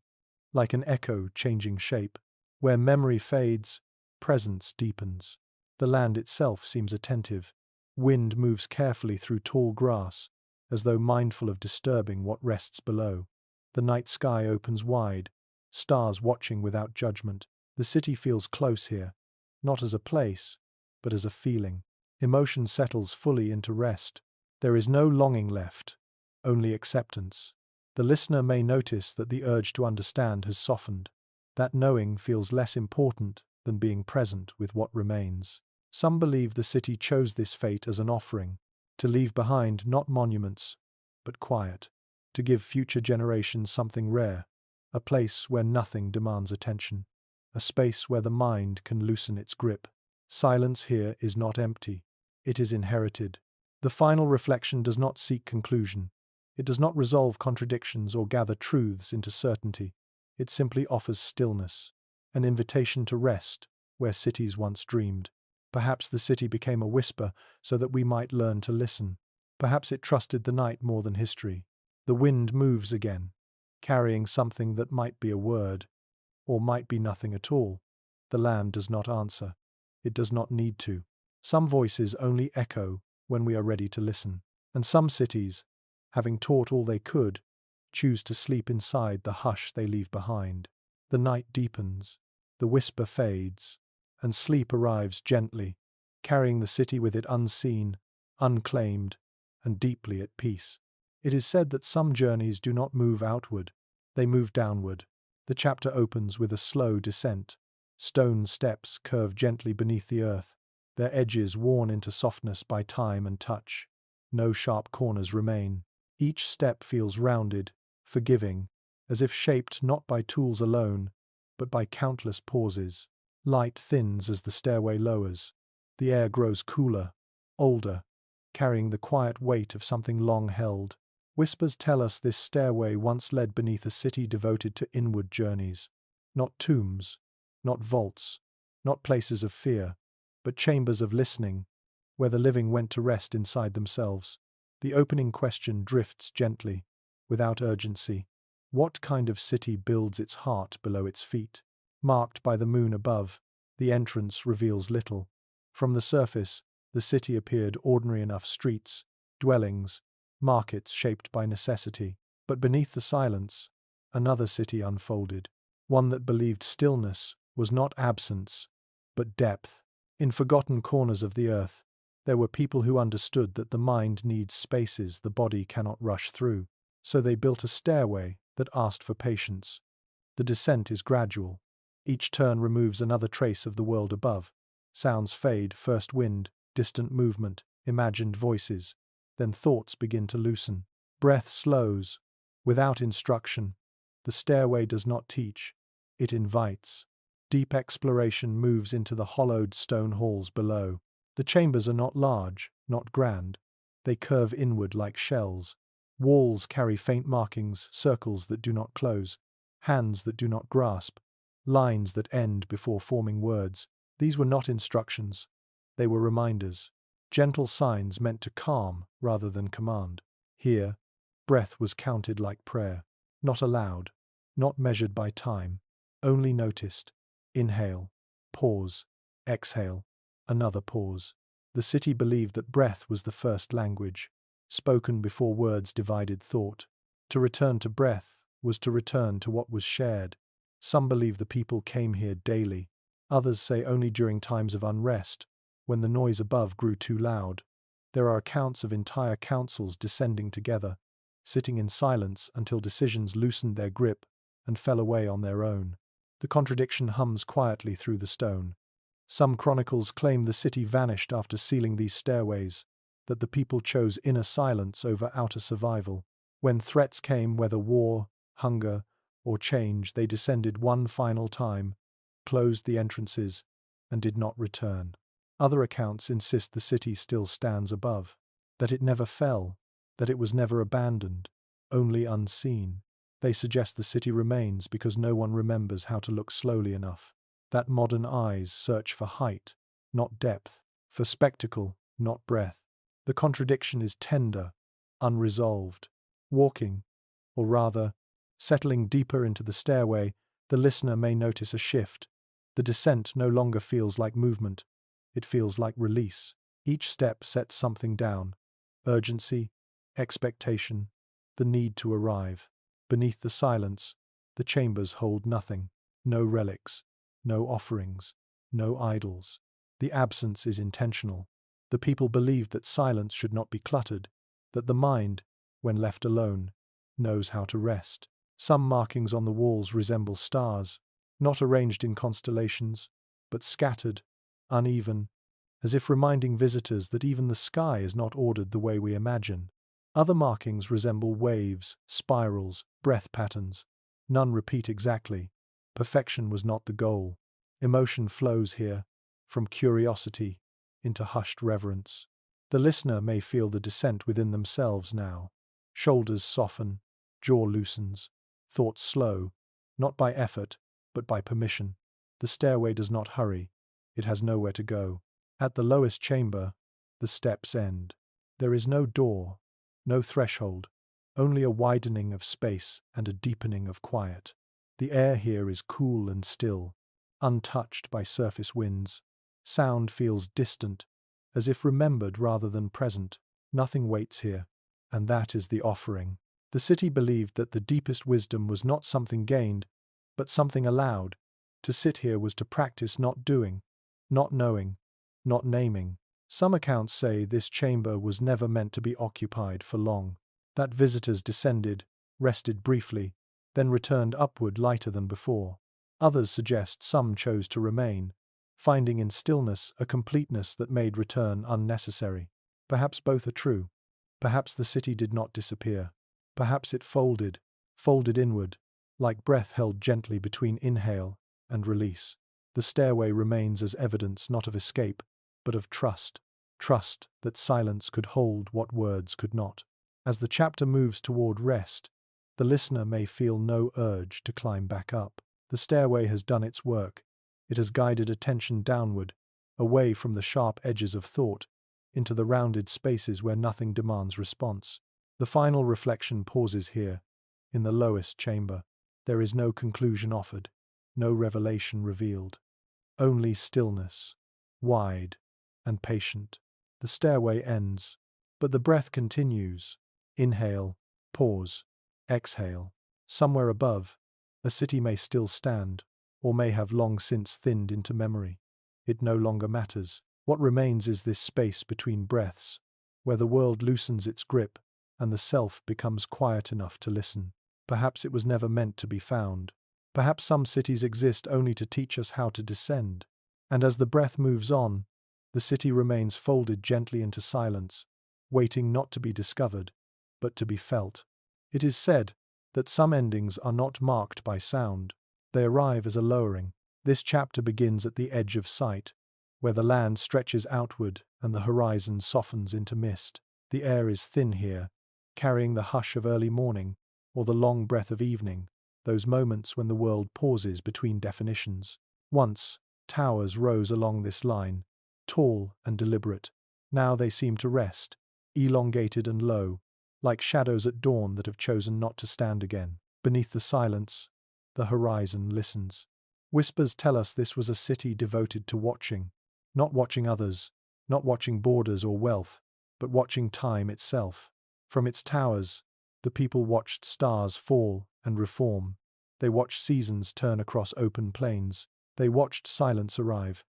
S1: like an echo changing shape. Where memory fades, presence deepens. The land itself seems attentive. Wind moves carefully through tall grass, as though mindful of disturbing what rests below. The night sky opens wide, stars watching without judgment. The city feels close here, not as a place, but as a feeling. Emotion settles fully into rest. There is no longing left, only acceptance. The listener may notice that the urge to understand has softened. That knowing feels less important than being present with what remains. Some believe the city chose this fate as an offering, to leave behind not monuments, but quiet, to give future generations something rare, a place where nothing demands attention, a space where the mind can loosen its grip. Silence here is not empty, it is inherited. The final reflection does not seek conclusion. It does not resolve contradictions or gather truths into certainty. It simply offers stillness, an invitation to rest where cities once dreamed. Perhaps the city became a whisper so that we might learn to listen. Perhaps it trusted the night more than history. The wind moves again, carrying something that might be a word, or might be nothing at all. The land does not answer. It does not need to. Some voices only echo when we are ready to listen. And some cities, having taught all they could, choose to sleep inside the hush they leave behind. The night deepens, the whisper fades, and sleep arrives gently, carrying the city with it unseen, unclaimed, and deeply at peace. It is said that some journeys do not move outward, they move downward. The chapter opens with a slow descent. Stone steps curve gently beneath the earth, their edges worn into softness by time and touch. No sharp corners remain. Each step feels rounded, forgiving, as if shaped not by tools alone, but by countless pauses. Light thins as the stairway lowers. The air grows cooler, older, carrying the quiet weight of something long held. Whispers tell us this stairway once led beneath a city devoted to inward journeys. Not tombs, not vaults, not places of fear, but chambers of listening, where the living went to rest inside themselves. The opening question drifts gently, without urgency. What kind of city builds its heart below its feet? Marked by the moon above, the entrance reveals little. From the surface, the city appeared ordinary enough: streets, dwellings, markets shaped by necessity. But beneath the silence, Another city unfolded, one that believed stillness was not absence, but depth. In forgotten corners of the earth, there were people who understood that the mind needs spaces the body cannot rush through, so they built a stairway that asked for patience. The descent is gradual. Each turn removes another trace of the world above. Sounds fade, first wind, distant movement, imagined voices. Then thoughts begin to loosen. Breath slows. Without instruction, the stairway does not teach, it invites. Deep exploration moves into the hollowed stone halls below. The chambers are not large, not grand. They curve inward like shells. Walls carry faint markings, circles that do not close, hands that do not grasp, lines that end before forming words. These were not instructions. They were reminders. Gentle signs meant to calm rather than command. Here, breath was counted like prayer. Not allowed, not measured by time, only noticed. Inhale, pause, exhale, another pause. The city believed that breath was the first language, spoken before words divided thought. To return to breath was to return to what was shared. Some believe the people came here daily. Others say only during times of unrest, when the noise above grew too loud. There are accounts of entire councils descending together, sitting in silence until decisions loosened their grip and fell away on their own. The contradiction hums quietly through the stone. Some chronicles claim the city vanished after sealing these stairways, that the people chose inner silence over outer survival. When threats came, whether war, hunger, or change, they descended one final time, closed the entrances, and did not return. Other accounts insist the city still stands above, that it never fell, that it was never abandoned, only unseen. They suggest the city remains because no one remembers how to look slowly enough, that modern eyes search for height, not depth, for spectacle, not breath. The contradiction is tender, unresolved. Walking, or rather, settling deeper into the stairway, the listener may notice a shift. The descent no longer feels like movement, it feels like release. Each step sets something down: urgency, expectation, the need to arrive. Beneath the silence, the chambers hold nothing. No relics, no offerings, no idols. The absence is intentional. The people believed that silence should not be cluttered, that the mind, when left alone, knows how to rest. Some markings on the walls resemble stars, not arranged in constellations, but scattered, uneven, as if reminding visitors that even the sky is not ordered the way we imagine. Other markings resemble waves, spirals, breath patterns. None repeat exactly. Perfection was not the goal. Emotion flows here, from curiosity into hushed reverence. The listener may feel the descent within themselves now. Shoulders soften, jaw loosens, thoughts slow, not by effort, but by permission. The stairway does not hurry. It has nowhere to go. At the lowest chamber, the steps end. There is no door, no threshold, only a widening of space and a deepening of quiet. The air here is cool and still, untouched by surface winds. Sound feels distant, as if remembered rather than present. Nothing waits here, and that is the offering. The city believed that the deepest wisdom was not something gained, but something allowed. To sit here was to practice not doing, not knowing, not naming. Some accounts say this chamber was never meant to be occupied for long, that visitors descended, rested briefly, then returned upward lighter than before. Others suggest some chose to remain, finding in stillness a completeness that made return unnecessary. Perhaps both are true. Perhaps the city did not disappear. Perhaps it folded inward, like breath held gently between inhale and release. The stairway remains as evidence not of escape, but of trust. Trust that silence could hold what words could not. As the chapter moves toward rest, the listener may feel no urge to climb back up. The stairway has done its work. It has guided attention downward, away from the sharp edges of thought, into the rounded spaces where nothing demands response. The final reflection pauses here, in the lowest chamber. There is no conclusion offered, no revelation revealed. Only stillness, wide and patient. The stairway ends, but the breath continues. Inhale, pause, exhale. Somewhere above, a city may still stand, or may have long since thinned into memory. It no longer matters. What remains is this space between breaths, where the world loosens its grip and the self becomes quiet enough to listen. Perhaps it was never meant to be found. Perhaps some cities exist only to teach us how to descend. And as the breath moves on, the city remains folded gently into silence, waiting not to be discovered, but to be felt. It is said that some endings are not marked by sound. They arrive as a lowering. This chapter begins at the edge of sight, where the land stretches outward and the horizon softens into mist. The air is thin here, carrying the hush of early morning or the long breath of evening, those moments when the world pauses between definitions. Once, towers rose along this line, tall and deliberate. Now they seem to rest, elongated and low, like shadows at dawn that have chosen not to stand again. Beneath the silence, the horizon listens. Whispers tell us this was a city devoted to watching, not watching others, not watching borders or wealth, but watching time itself. From its towers, the people watched stars fall and reform. They watched seasons turn across open plains. They watched silence arrive,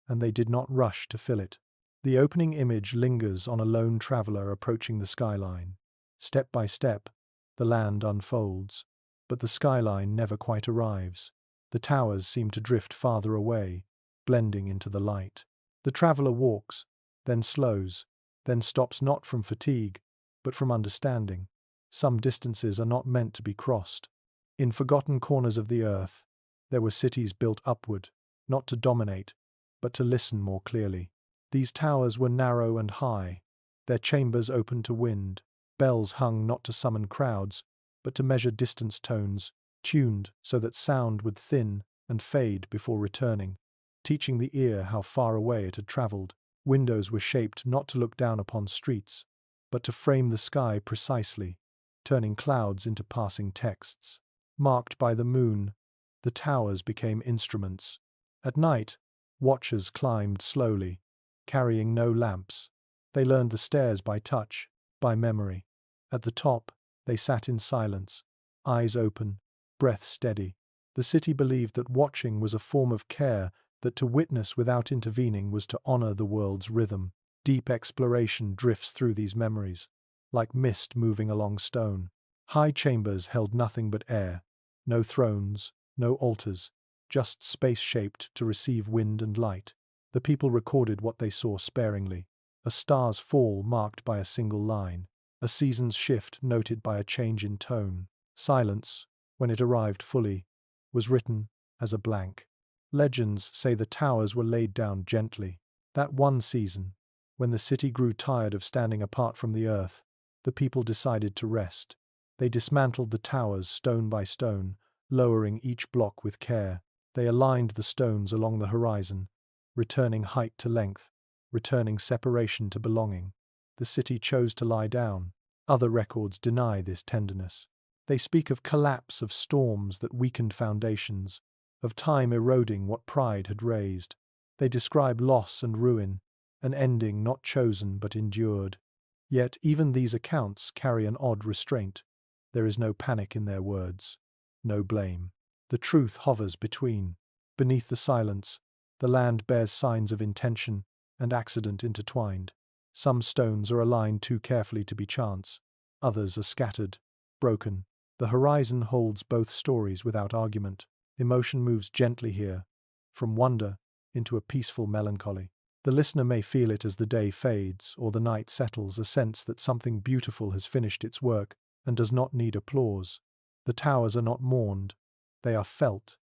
S1: and they did not rush to fill it. The opening image lingers on a lone traveler approaching the skyline. Step by step, the land unfolds, but the skyline never quite arrives. The towers seem to drift farther away, blending into the light. The traveler walks, then slows, then stops not from fatigue, but from understanding. Some distances are not meant to be crossed. In forgotten corners of the earth, there were cities built upward, not to dominate, but to listen more clearly. These towers were narrow and high, their chambers open to wind. Bells hung not to summon crowds, but to measure distance tones, tuned so that sound would thin and fade before returning, teaching the ear how far away it had traveled. Windows were shaped not to look down upon streets, but to frame the sky precisely, turning clouds into passing texts. Marked by the moon, the towers became instruments. At night, watchers climbed slowly, carrying no lamps. They learned the stairs by touch, by memory. At the top, they sat in silence, eyes open, breath steady. The city believed that watching was a form of care, that to witness without intervening was to honor the world's rhythm. Deep exploration drifts through these memories, like mist moving along stone. High chambers held nothing but air, no thrones, no altars, just space shaped to receive wind and light. The people recorded what they saw sparingly. A star's fall marked by a single line, a season's shift noted by a change in tone. Silence, when it arrived fully, was written as a blank. Legends say the towers were laid down gently. That one season, when the city grew tired of standing apart from the earth, the people decided to rest. They dismantled the towers stone by stone, lowering each block with care. They aligned the stones along the horizon, returning height to length, returning separation to belonging. The city chose to lie down. Other records deny this tenderness. They speak of collapse, of storms that weakened foundations, of time eroding what pride had raised. They describe loss and ruin, an ending not chosen but endured. Yet even these accounts carry an odd restraint. There is no panic in their words, no blame. The truth hovers between. Beneath the silence, the land bears signs of intention and accident intertwined. Some stones are aligned too carefully to be chance. Others are scattered, broken. The horizon holds both stories without argument. Emotion moves gently here, from wonder into a peaceful melancholy. The listener may feel it as the day fades or the night settles, a sense that something beautiful has finished its work and does not need applause. The towers are not mourned, they are felt.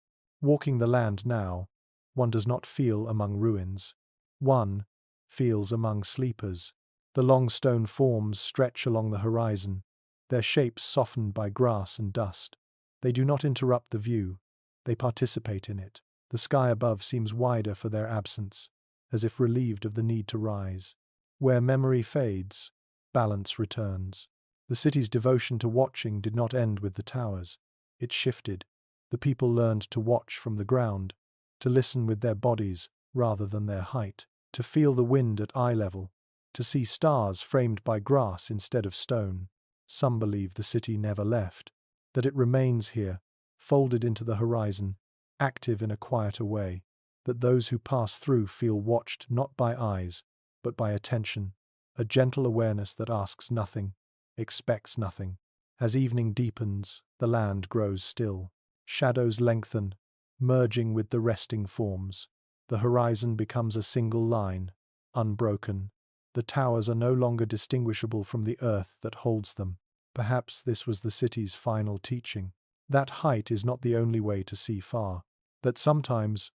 S1: Walking the land now, one does not feel among ruins. One feels among sleepers. The long stone forms stretch along the horizon, their shapes softened by grass and dust. They do not interrupt the view, they participate in it. The sky above seems wider for their absence, as if relieved of the need to rise. Where memory fades, balance returns. The city's devotion to watching did not end with the towers. It shifted. The people learned to watch from the ground, to listen with their bodies rather than their height, to feel the wind at eye level, to see stars framed by grass instead of stone. Some believe the city never left. that it remains here, folded into the horizon, active in a quieter way, that those who pass through feel watched not by eyes, but by attention, a gentle awareness that asks nothing, expects nothing. As evening deepens, the land grows still. Shadows lengthen, merging with the resting forms. The horizon becomes a single line, unbroken. The towers are no longer distinguishable from the earth that holds them. Perhaps this was the city's final teaching. That height is not the only way to see far. That sometimes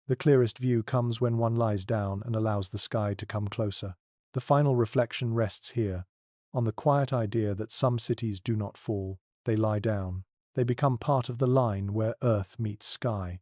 S1: the clearest view comes when one lies down and allows the sky to come closer. The final reflection rests here, on the quiet idea that some cities do not fall, they lie down. They become part of the line where earth meets sky.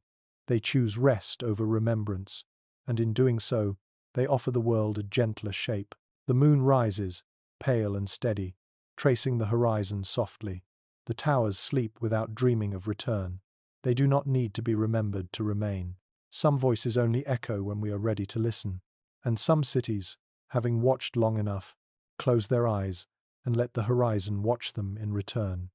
S1: They choose rest over remembrance, and in doing so, they offer the world a gentler shape. The moon rises, pale and steady, tracing the horizon softly. The towers sleep without dreaming of return. They do not need to be remembered to remain. Some voices only echo when we are ready to listen. And some cities, having watched long enough, close their eyes and let the horizon watch them in return.